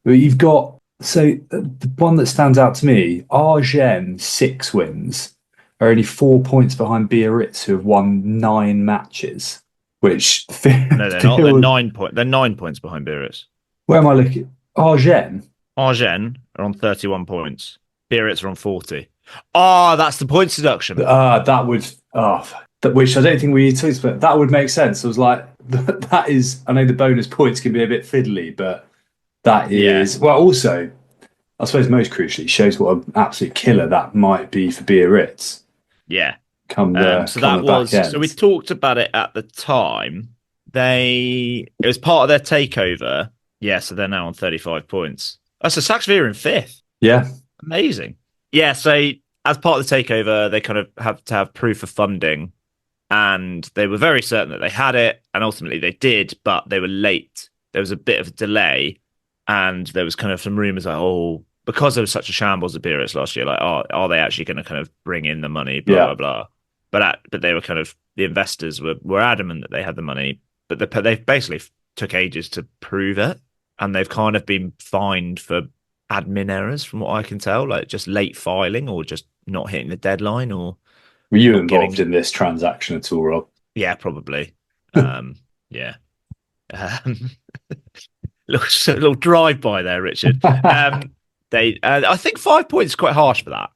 You've got, so the one that stands out to me, Argen 6 wins are only 4 points behind Biarritz, who have won 9 matches. Which no, they're not. They're 9 points behind Biarritz. Where am I looking? Argen are on 31 points. Biarritz are on 40. That's the points deduction. which I don't think we need to, but that would make sense. I was like, that is, I know the bonus points can be a bit fiddly, but that is, well, also, I suppose most crucially, shows what an absolute killer that might be for Biarritz. Yeah. So we talked about it at the time. It was part of their takeover. Yeah, so they're now on 35 points. Oh, so Saxby are in 5th. Yeah. Amazing. Yeah, so as part of the takeover, they kind of have to have proof of funding, and they were very certain that they had it, and ultimately they did, but they were late. There was a bit of a delay, and there was kind of some rumours like, because there was such a shambles at Biarritz last year, like, are they actually going to kind of bring in the money, blah, blah, blah. But they were kind of, the investors were adamant that they had the money, but they basically took ages to prove it, and they've kind of been fined for admin errors, from what I can tell, like just late filing or just not hitting the deadline. Or were you involved in this transaction at all, Rob? Yeah, probably. Yeah. Little drive by there, Richard. I think 5 points is quite harsh for that.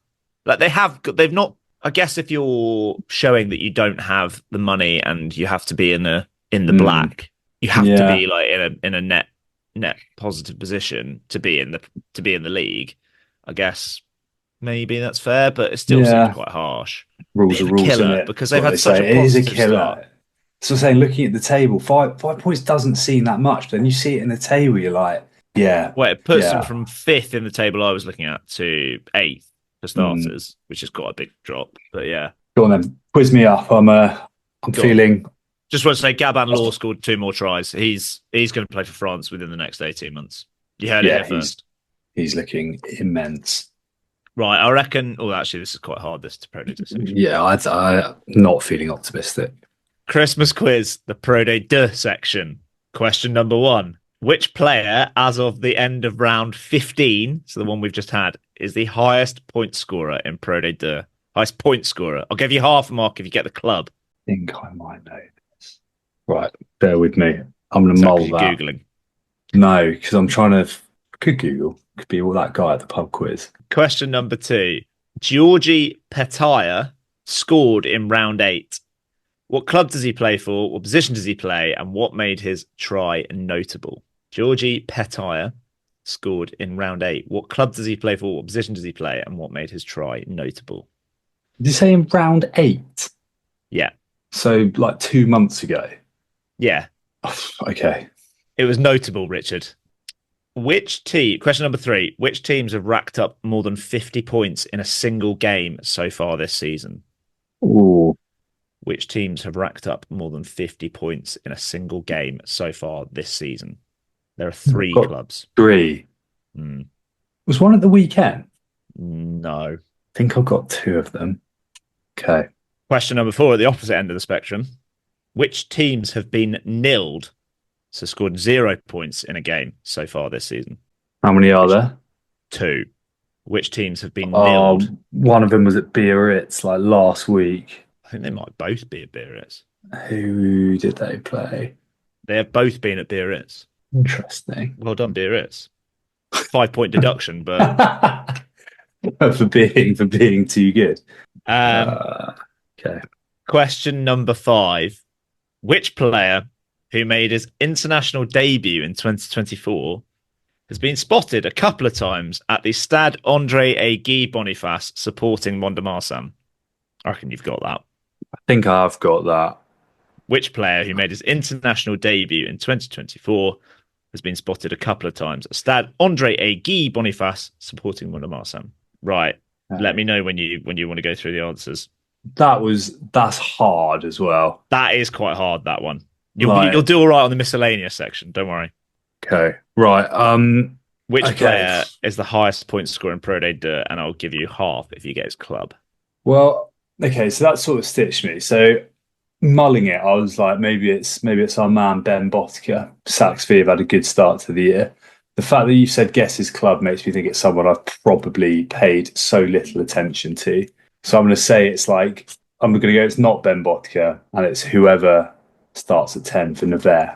Like they've not. I guess if you're showing that you don't have the money and you have to be in the black, you have to be like in a net positive position to be in the league. I guess maybe that's fair, but it still seems quite harsh. Rules are rules, killer, because they've had such a positive start. So I'm saying, looking at the table, 5 points doesn't seem that much, but then you see it in the table, you're like, yeah. Well, it puts them from 5th in the table I was looking at to 8th for starters, which has got a big drop. But yeah. Go on then. Quiz me up. I'm feeling... Just want to say, Gabin Law scored 2 more tries. He's going to play for France within the next 18 months. You heard it here first. He's looking immense. Right, I reckon... Oh, actually, this is quite hard, this Pro Day section. Yeah, I'm not feeling optimistic. Christmas quiz, the Pro Day 2 section. Question number 1. Which player, as of the end of round 15, so the one we've just had, is the highest point scorer in Pro Day 2? Highest point scorer. I'll give you half a mark if you get the club. I think I might know this. Right, bear with me. I'm going to mull that. Googling? No, because I'm trying to... Could Google. Could be all that guy at the pub quiz. Question number 2. Georgi Petaya scored in round 8. What club does he play for? What position does he play? And what made his try notable? Georgi Petaya scored in round 8. What club does he play for? What position does he play? And what made his try notable? Did you say in round 8? Yeah. So like 2 months ago? Yeah. Okay. It was notable, Richard. Question number 3. Which teams have racked up more than 50 points in a single game so far this season? Ooh. Which teams have racked up more than 50 points in a single game so far this season? There are 3 clubs. 3. Was one at the weekend? No. I think I've got 2 of them. Okay. Question number 4 at the opposite end of the spectrum. Which teams have been nilled, so scored 0 points in a game so far this season? How many are there? 2. Which teams have been nilled? One of them was at Biarritz like last week. I think they might both be at Biarritz. Who did they play? They have both been at Biarritz. Interesting. Well done, Biarritz. 5 point deduction, but for being too good. Okay. Question number 5. Which player who made his international debut in 2024 has been spotted a couple of times at the Stade André Guy Boniface supporting Mont-de-Marsan? I reckon you've got that. I think I've got that. Which player who made his international debut in 2024 has been spotted a couple of times at Stade André Guy Boniface supporting Mont-de-Marsan? Right. Let me know when you want to go through the answers. That's hard as well. That is quite hard, that one. You'll do all right on the miscellaneous section, don't worry. Okay. Right. Which player is the highest point scorer in Pro D2? And I'll give you half if you get his club. Well, okay, so that sort of stitched me. So mulling it, I was like, maybe it's our man Ben Botica. Saxby have had a good start to the year. The fact that you said guess his club makes me think it's someone I've probably paid so little attention to. So I'm going to say it's not Ben Botica, and it's whoever starts at 10 for Nevers.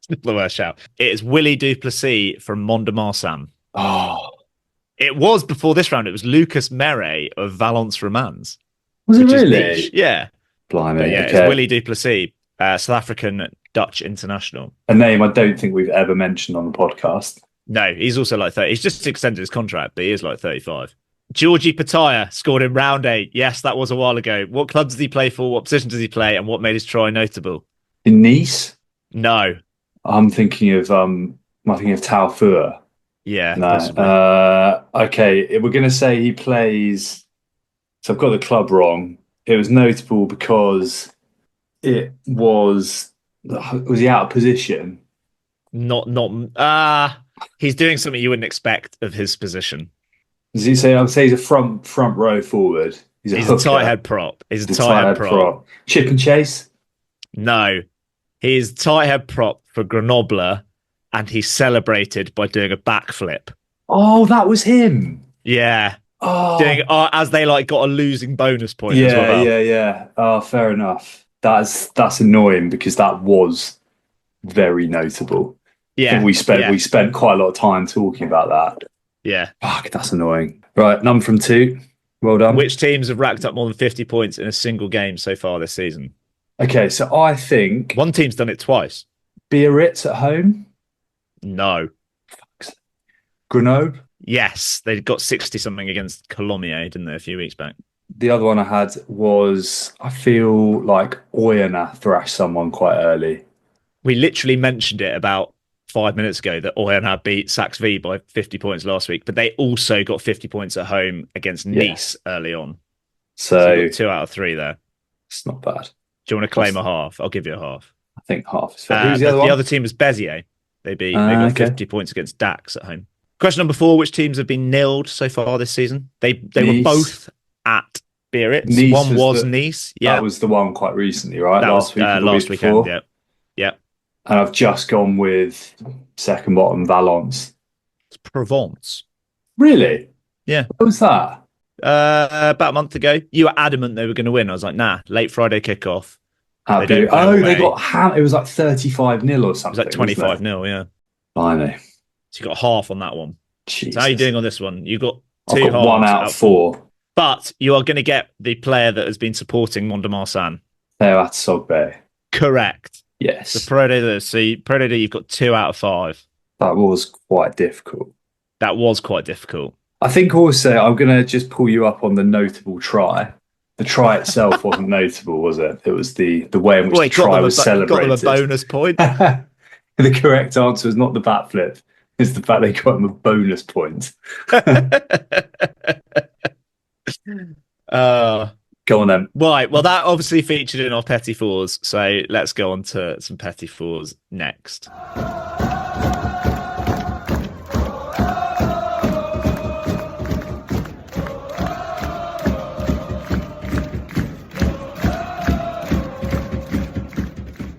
The worst shout. It is Willy Duplessis from Mont-de-Marsan. Oh. It was before this round. It was Lucas Meret of Valence Romans. Was it really? Yeah. Blimey. But yeah, okay. It's Willy Duplessis, South African Dutch international. A name I don't think we've ever mentioned on the podcast. No, he's also like 30. He's just extended his contract, but he is like 35. Georgie Pataya scored in round 8. Yes, that was a while ago. What club does he play for? What position does he play? And what made his try notable? In Nice? No. I'm thinking of Taufur. Yeah. No. Okay, we're going to say he plays. So I've got the club wrong. It was notable because it was he out of position? He's doing something you wouldn't expect of his position. Does he say? I'd say he's a front row forward. He's a tight head prop. He's a tight head prop. Chip and chase? No. He's tight head prop for Grenoble, and he celebrated by doing a backflip. Oh, that was him. Yeah. Oh. Doing as they got a losing bonus point yeah, as well. Yeah. Oh, fair enough. That's annoying because that was very notable. Yeah. We spent quite a lot of time talking about that. Yeah. Fuck, that's annoying. Right, none from 2. Well done. Which teams have racked up more than 50 points in a single game so far this season? Okay, so I think one team's done it twice. Biarritz at home? No. Grenoble? Yes, they got 60-something against Colomiers, didn't they, a few weeks back? The other one I had was, I feel like Oyonnax thrashed someone quite early. We literally mentioned it about 5 minutes ago that Oyonnax beat Sax V by 50 points last week, but they also got 50 points at home against Nice early on. So you got 2 out of 3 there. It's not bad. Do you want to claim a half? I'll give you a half. I think half is fair. Who's the other one? The other team was Béziers. They got 50 points against Dax at home. Question number 4, which teams have been nilled so far this season? They were both at Biarritz. Nice one was Nice. Yeah. That was the one quite recently, right? That was last weekend, yeah. And I've just gone with second bottom Valence. It's Provence. Really? Yeah. What was that? About a month ago. You were adamant they were going to win. I was like, nah, late Friday kickoff. They got it was like 35-0 or something. It was like 25-0, yeah. Blimey. So you got half on that one. Jesus. So how are you doing on this one? You got I've got halves 1 out of 4. But you are going to get the player that has been supporting Mont-de-Marsan. Theo Atsogbe. Correct. Yes. The Pro D2, you've got 2 out of 5. That was quite difficult. I think also I'm going to just pull you up on the notable try. The try itself wasn't notable, was it? It was the way in which the try was celebrated. Got them a bonus point. The correct answer is not the backflip. It's the fact they got them a bonus point. Go on then. Right. Well, that obviously featured in our Petit-Fours. So let's go on to some Petit-Fours next.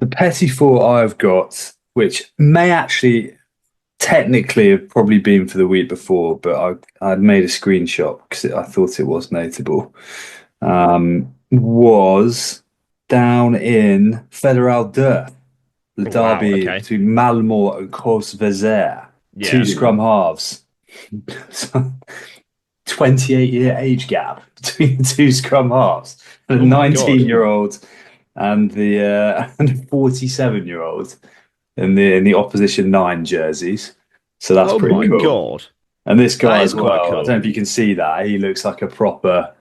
The Petit-Fours I've got, which may actually technically have probably been for the week before, but I'd made a screenshot because I thought it was notable, was down in Fédéral 2, the derby between Malmort and Course-Vézère, 2 scrum halves. 28-year age gap between the two scrum halves. The 19-year-old and the 47-year-old in the opposition 9 jerseys. So that's pretty cool. Oh my God. And this guy as well, cool. I don't know if you can see that. He looks like a proper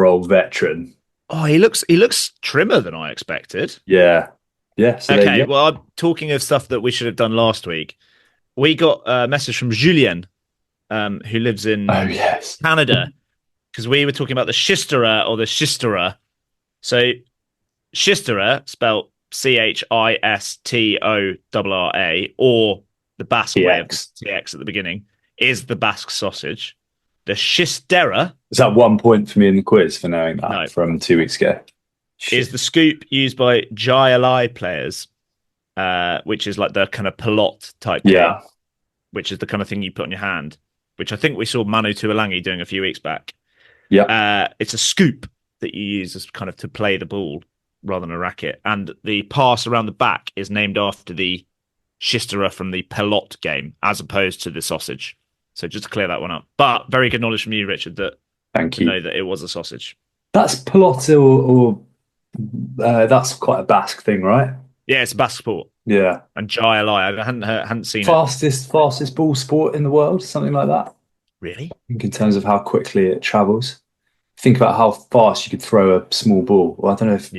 old veteran. Oh, he looks trimmer than I expected. Yeah. Yeah. So okay, well, I'm talking of stuff that we should have done last week. We got a message from Julien, who lives in Canada, because we were talking about the Schistera or the Schistera. So Schistera, spelled Chistorra, or the Basque way of TX at the beginning, is the Basque sausage. The Schistera... Is that 1 point for me in the quiz for knowing that from 2 weeks ago? Is the scoop used by JLI players, which is like the kind of pelot type game, which is the kind of thing you put on your hand, which I think we saw Manu Tuolangi doing a few weeks back. Yeah, it's a scoop that you use as kind of to play the ball rather than a racket, and the pass around the back is named after the Schistera from the pelot game, as opposed to the sausage. So just to clear that one up. But very good knowledge from you, Richard, that thank you. Know that it was a sausage. That's pelot or that's quite a Basque thing, right? Yeah, it's a Basque sport. Yeah. And JLI, I hadn't seen fastest ball sport in the world, something like that. Really? I think in terms of how quickly it travels. Think about how fast you could throw a small ball. Well, I don't know if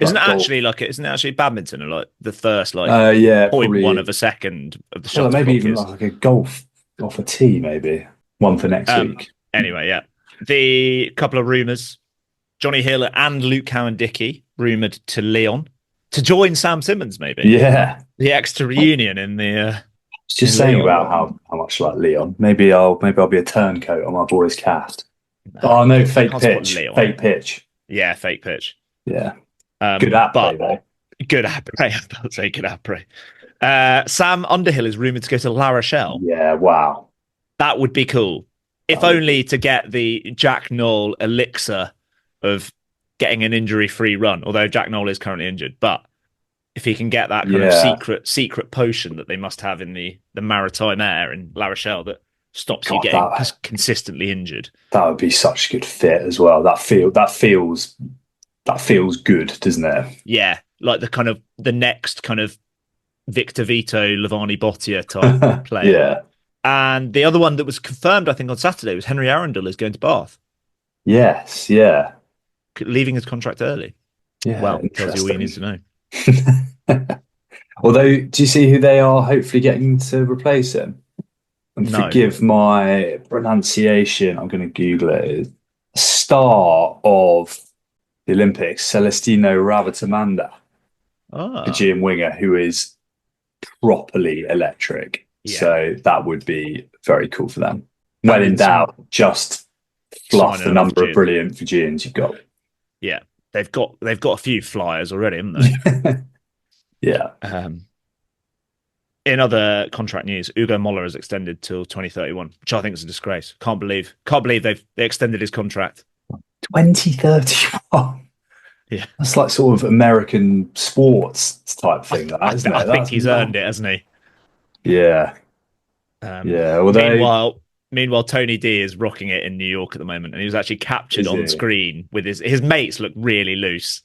isn't it actually badminton or like the first like 0.1 of a second of the shot? Well, maybe even like a golf off a tee, maybe one for next week. Anyway, yeah, the couple of rumours: Johnny Hill and Luke Cowan-Dickey rumoured to Lyon to join Sam Simmons, maybe. Yeah, the extra reunion in the. Just saying Lyon. About how much like Lyon. Maybe I'll be a turncoat on my boys' cast. Oh no, fake pitch. Fake pitch. Yeah, fake pitch. Yeah. Good après, though. Good après. I was about to say good après. Sam Underhill is rumoured to go to La Rochelle. Yeah, wow. That would be cool. If only to get the Jack Knoll elixir of getting an injury-free run, although Jack Knoll is currently injured. But if he can get that kind of secret potion that they must have in the maritime air in La Rochelle that stops you getting consistently injured. That would be such a good fit as well. That feels good, doesn't it? Yeah, like the next kind of Victor Vito, Lavani Bottia type player. Yeah. And the other one that was confirmed, I think, on Saturday was Henry Arundel is going to Bath. Yes, yeah. Leaving his contract early. Yeah, well, tells you all you need to know. Although, do you see who they are hopefully getting to replace him? And forgive my pronunciation, I'm going to Google it. Star of the Olympics, Celestino Ravatamanda, Fijian winger, who is properly electric. Yeah. So that would be very cool for them. When in doubt, just fluff the number of brilliant Fijians you've got. Yeah, they've got a few flyers already, haven't they? Yeah. In other contract news, Ugo Moller has extended till 2031, which I think is a disgrace. Can't believe they extended his contract. 2031. Yeah, that's like sort of American sports type thing, isn't it? I think he's earned it, hasn't he? Yeah. Meanwhile, Tony D is rocking it in New York at the moment, and he was actually captured on screen with his mates look really loose.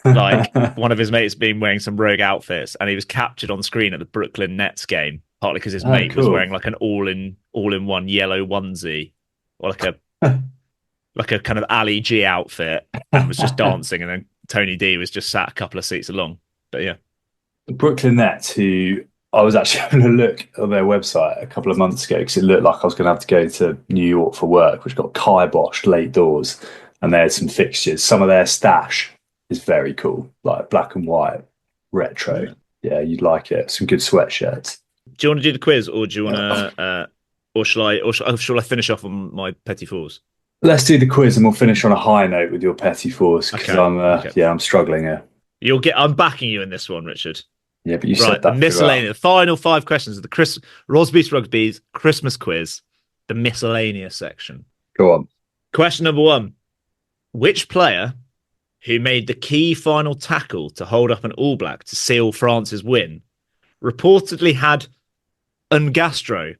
Like one of his mates been wearing some rogue outfits, and he was captured on screen at the Brooklyn Nets game, partly because his mate was wearing like an all-in-one yellow onesie, or like a kind of Ali G outfit, and was just dancing, and then Tony D was just sat a couple of seats along. But yeah, the Brooklyn Nets, who I was actually having a look on their website a couple of months ago because it looked like I was going to have to go to New York for work, which got kiboshed late doors, and they had some fixtures. Some of their stash is very cool, like black and white, retro. Yeah, you'd like it. Some good sweatshirts. Do you want to do the quiz, or do you want to, or shall I finish off on my Petit-Fours? Let's do the quiz, and we'll finish on a high note with your Petit-Fours because I'm struggling here. I'm backing you in this one, Richard. Yeah, but you said that. The miscellaneous. The final 5 questions of the Rosbifs Rugby's Christmas quiz, the miscellaneous section. Go on. Question number 1. Which player who made the key final tackle to hold up an All Black to seal France's win reportedly had ungastro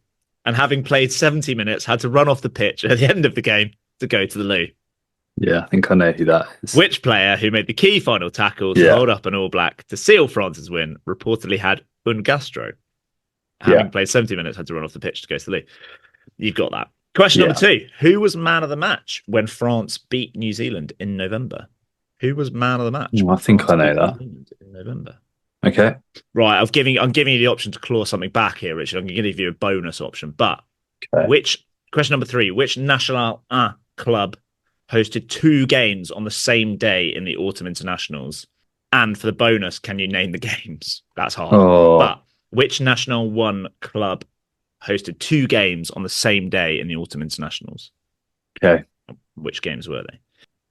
and having played 70 minutes, had to run off the pitch at the end of the game to go to the loo? Yeah, I think I know who that is. Which player who made the key final tackle to hold up an All Black to seal France's win reportedly had un gastro? Having played 70 minutes, had to run off the pitch to go to the loo. You've got that. Question number 2. Who was man of the match when France beat New Zealand in November? Who was man of the match? I think I know that. In November. Okay. Right, I'm giving you the option to claw something back here, Richard. I'm going to give you a bonus option. But question number 3, which National 1 club hosted 2 games on the same day in the autumn internationals? And for the bonus, can you name the games? That's hard. But which National 1 club hosted 2 games on the same day in the autumn internationals? Okay. Which games were they?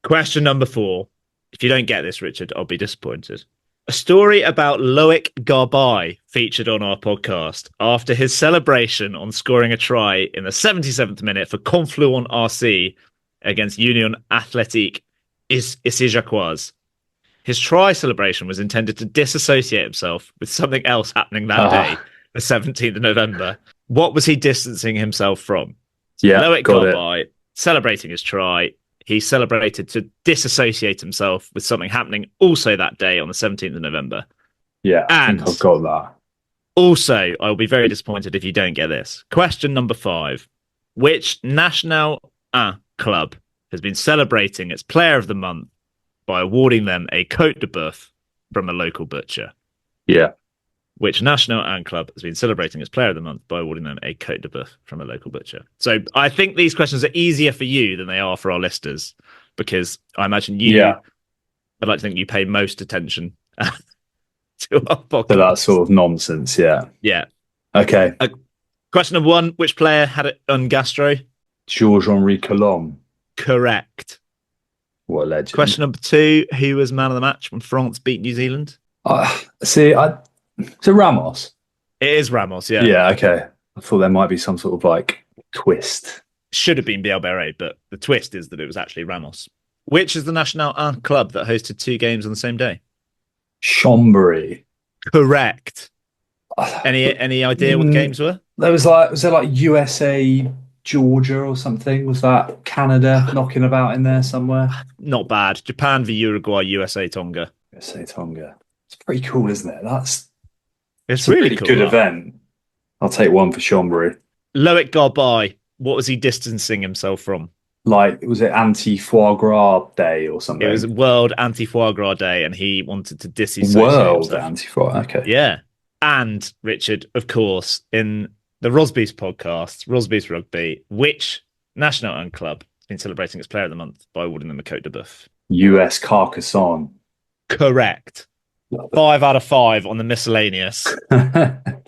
Question number 4. If you don't get this, Richard, I'll be disappointed. A story about Loic Garbai featured on our podcast after his celebration on scoring a try in the 77th minute for Confluent RC against Union Athletique Issy-Jacquoise. His try celebration was intended to disassociate himself with something else happening that day, the 17th of November. What was he distancing himself from? Loic Garbai celebrating his try. He celebrated to disassociate himself with something happening also that day on the 17th of November. Yeah, I think I've got that. Also, I'll be very disappointed if you don't get this. Question number 5. Which National 1 club has been celebrating its Player of the Month by awarding them a Côte de Boeuf from a local butcher? Yeah. Which National 1 club has been celebrating its Player of the Month by awarding them a Côte de Boeuf from a local butcher? So I think these questions are easier for you than they are for our listeners, because I imagine I'd like to think you pay most attention to our podcast. To that sort of nonsense, yeah. Yeah. Okay. Question number 1, which player had it on gastro? Georges-Henri Colomb. Correct. What a legend. Question number 2, who was man of the match when France beat New Zealand? Is it Ramos? It is Ramos, yeah. Yeah, okay. I thought there might be some sort of like twist. Should have been Biel Beret, but the twist is that it was actually Ramos. Which is the National 1 club that hosted 2 games on the same day? Chambéry. Correct. Any idea what the games were? Was there like USA Georgia or something? Was that Canada knocking about in there somewhere? Not bad. Japan v Uruguay, USA Tonga. USA Tonga. It's pretty cool, isn't it? It's a really pretty cool, good event. I'll take one for Chambéry. Loic Garbai, what was he distancing himself from? Like, was it anti-foie gras day or something? It was World Anti-Foie Gras Day, and he wanted to disassociate World himself. Anti-Foie, okay. Yeah. And, Richard, of course, in the Rosbifs podcast, Rosbifs Rugby, which National 1 club has been celebrating its Player of the Month by awarding them a Côte de Boeuf? US Carcassonne. Correct. 5 out of 5 on the miscellaneous.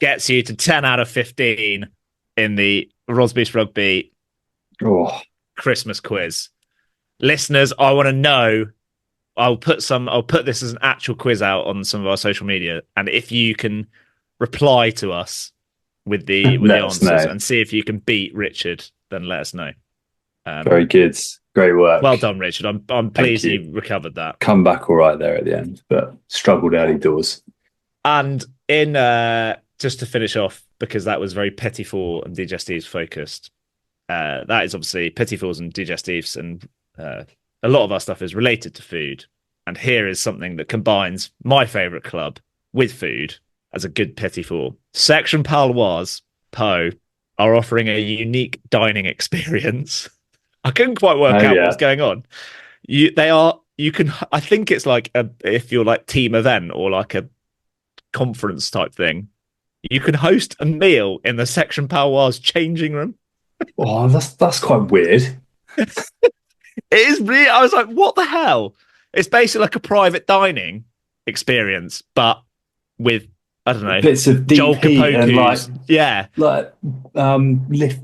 Gets you to 10 out of 15 in the Rosbifs Rugby Christmas quiz. Listeners, I want to know. I'll put this as an actual quiz out on some of our social media, and if you can reply to us with the answers and see if you can beat Richard, then let us know. Very good. Great work. Well done, Richard. I'm pleased you recovered that. Come back all right there at the end, but struggled early doors. And in just to finish off, because that was very Petit-Fours and Digestifs focused. That is obviously Petit-Fours and Digestifs, and a lot of our stuff is related to food. And here is something that combines my favourite club with food as a good Petit-Fours. Section Paloise, Po, are offering a unique dining experience. I couldn't quite work out what was going on. I think it's like if you're like team event or like a conference type thing, you can host a meal in the Section Paloise changing room. Oh, that's quite weird. It is really. I was like, what the hell? It's basically like a private dining experience, but with, I don't know, bits of deep heat and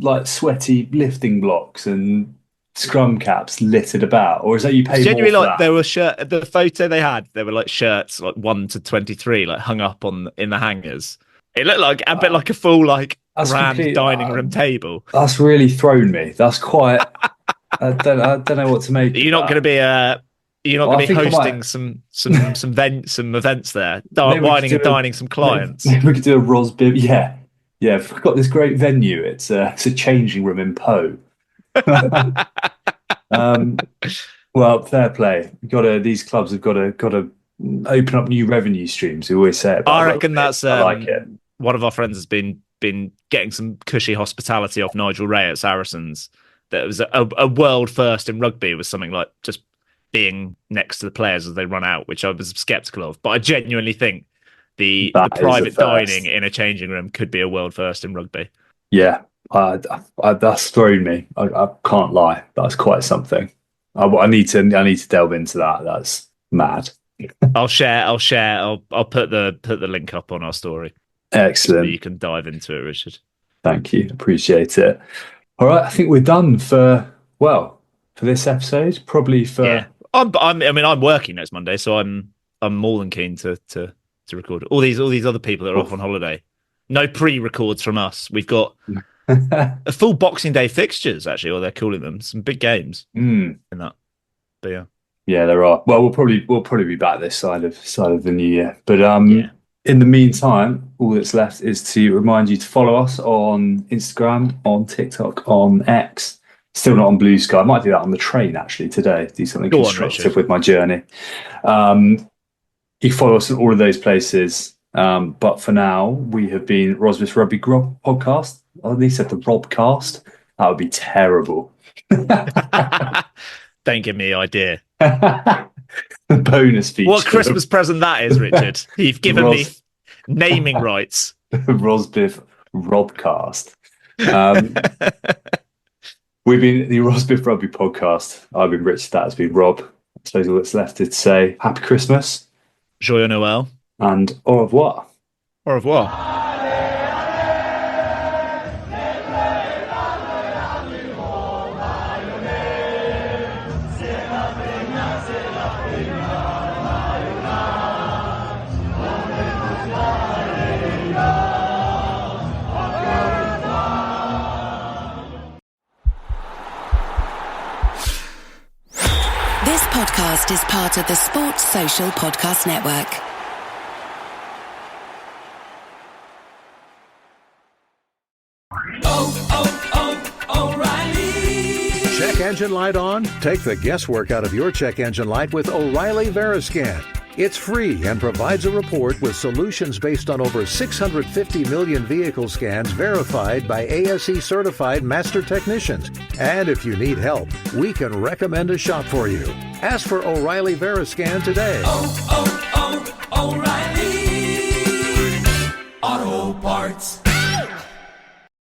like sweaty lifting blocks and scrum caps littered about. Or is that you pay genuinely more for like that? there were the photo they had, there were like shirts like 1 to 23 like hung up in the hangers. It looked like a bit like a full like grand dining room table. That's really thrown me. That's quite. I don't know what to make. You're not going to be hosting some events there, wining and dining some clients. Maybe we could do a Rosbif. Yeah, Yeah, we've got this great venue. It's a changing room in Poe. Well, fair play. These clubs have got to open up new revenue streams. We always say it. I reckon that's I like it. One of our friends has been getting some cushy hospitality off Nigel Ray at Saracens. That was a world first in rugby, was something like just being next to the players as they run out, which I was skeptical of. But I genuinely think the private dining in a changing room could be a world first in rugby. Yeah, that's thrown me. I can't lie. That's quite something. I need to delve into that. That's mad. I'll share. I'll put the link up on our story. Excellent. So you can dive into it, Richard. Thank you. Appreciate it. All right, I think we're done for this episode. Probably for. Yeah. I'm working next Monday, so I'm more than keen to record. All these other people that are off on holiday. No pre-records from us. We've got a full Boxing Day fixtures, actually, or they're calling them. Some big games in that. But yeah. Yeah, there are. Well, we'll probably be back this side of the new year. But in the meantime, all that's left is to remind you to follow us on Instagram, on TikTok, on X. Still not on Blue Sky. I might do that on the train actually today. Do something constructive with my journey. You can follow us on all of those places. But for now, we have been Rosbifs Rugby Podcast. At least at the Robcast. That would be terrible. Don't give me an idea. Bonus feature. What Christmas present that is, Richard. You've given me naming rights. Rosbif Robcast. We've been the Rosbif Rugby Podcast. I've been Rich. That has been Rob. I suppose all that's left is to say Happy Christmas. Joyeux Noël. And au revoir. Au revoir. This podcast is part of the Sports Social Podcast Network. O'Reilly. Check engine light on? Take the guesswork out of your check engine light with O'Reilly Veriscan. It's free and provides a report with solutions based on over 650 million vehicle scans verified by ASE certified master technicians. And if you need help, we can recommend a shop for you. Ask for O'Reilly Veriscan today. O'Reilly Auto Parts.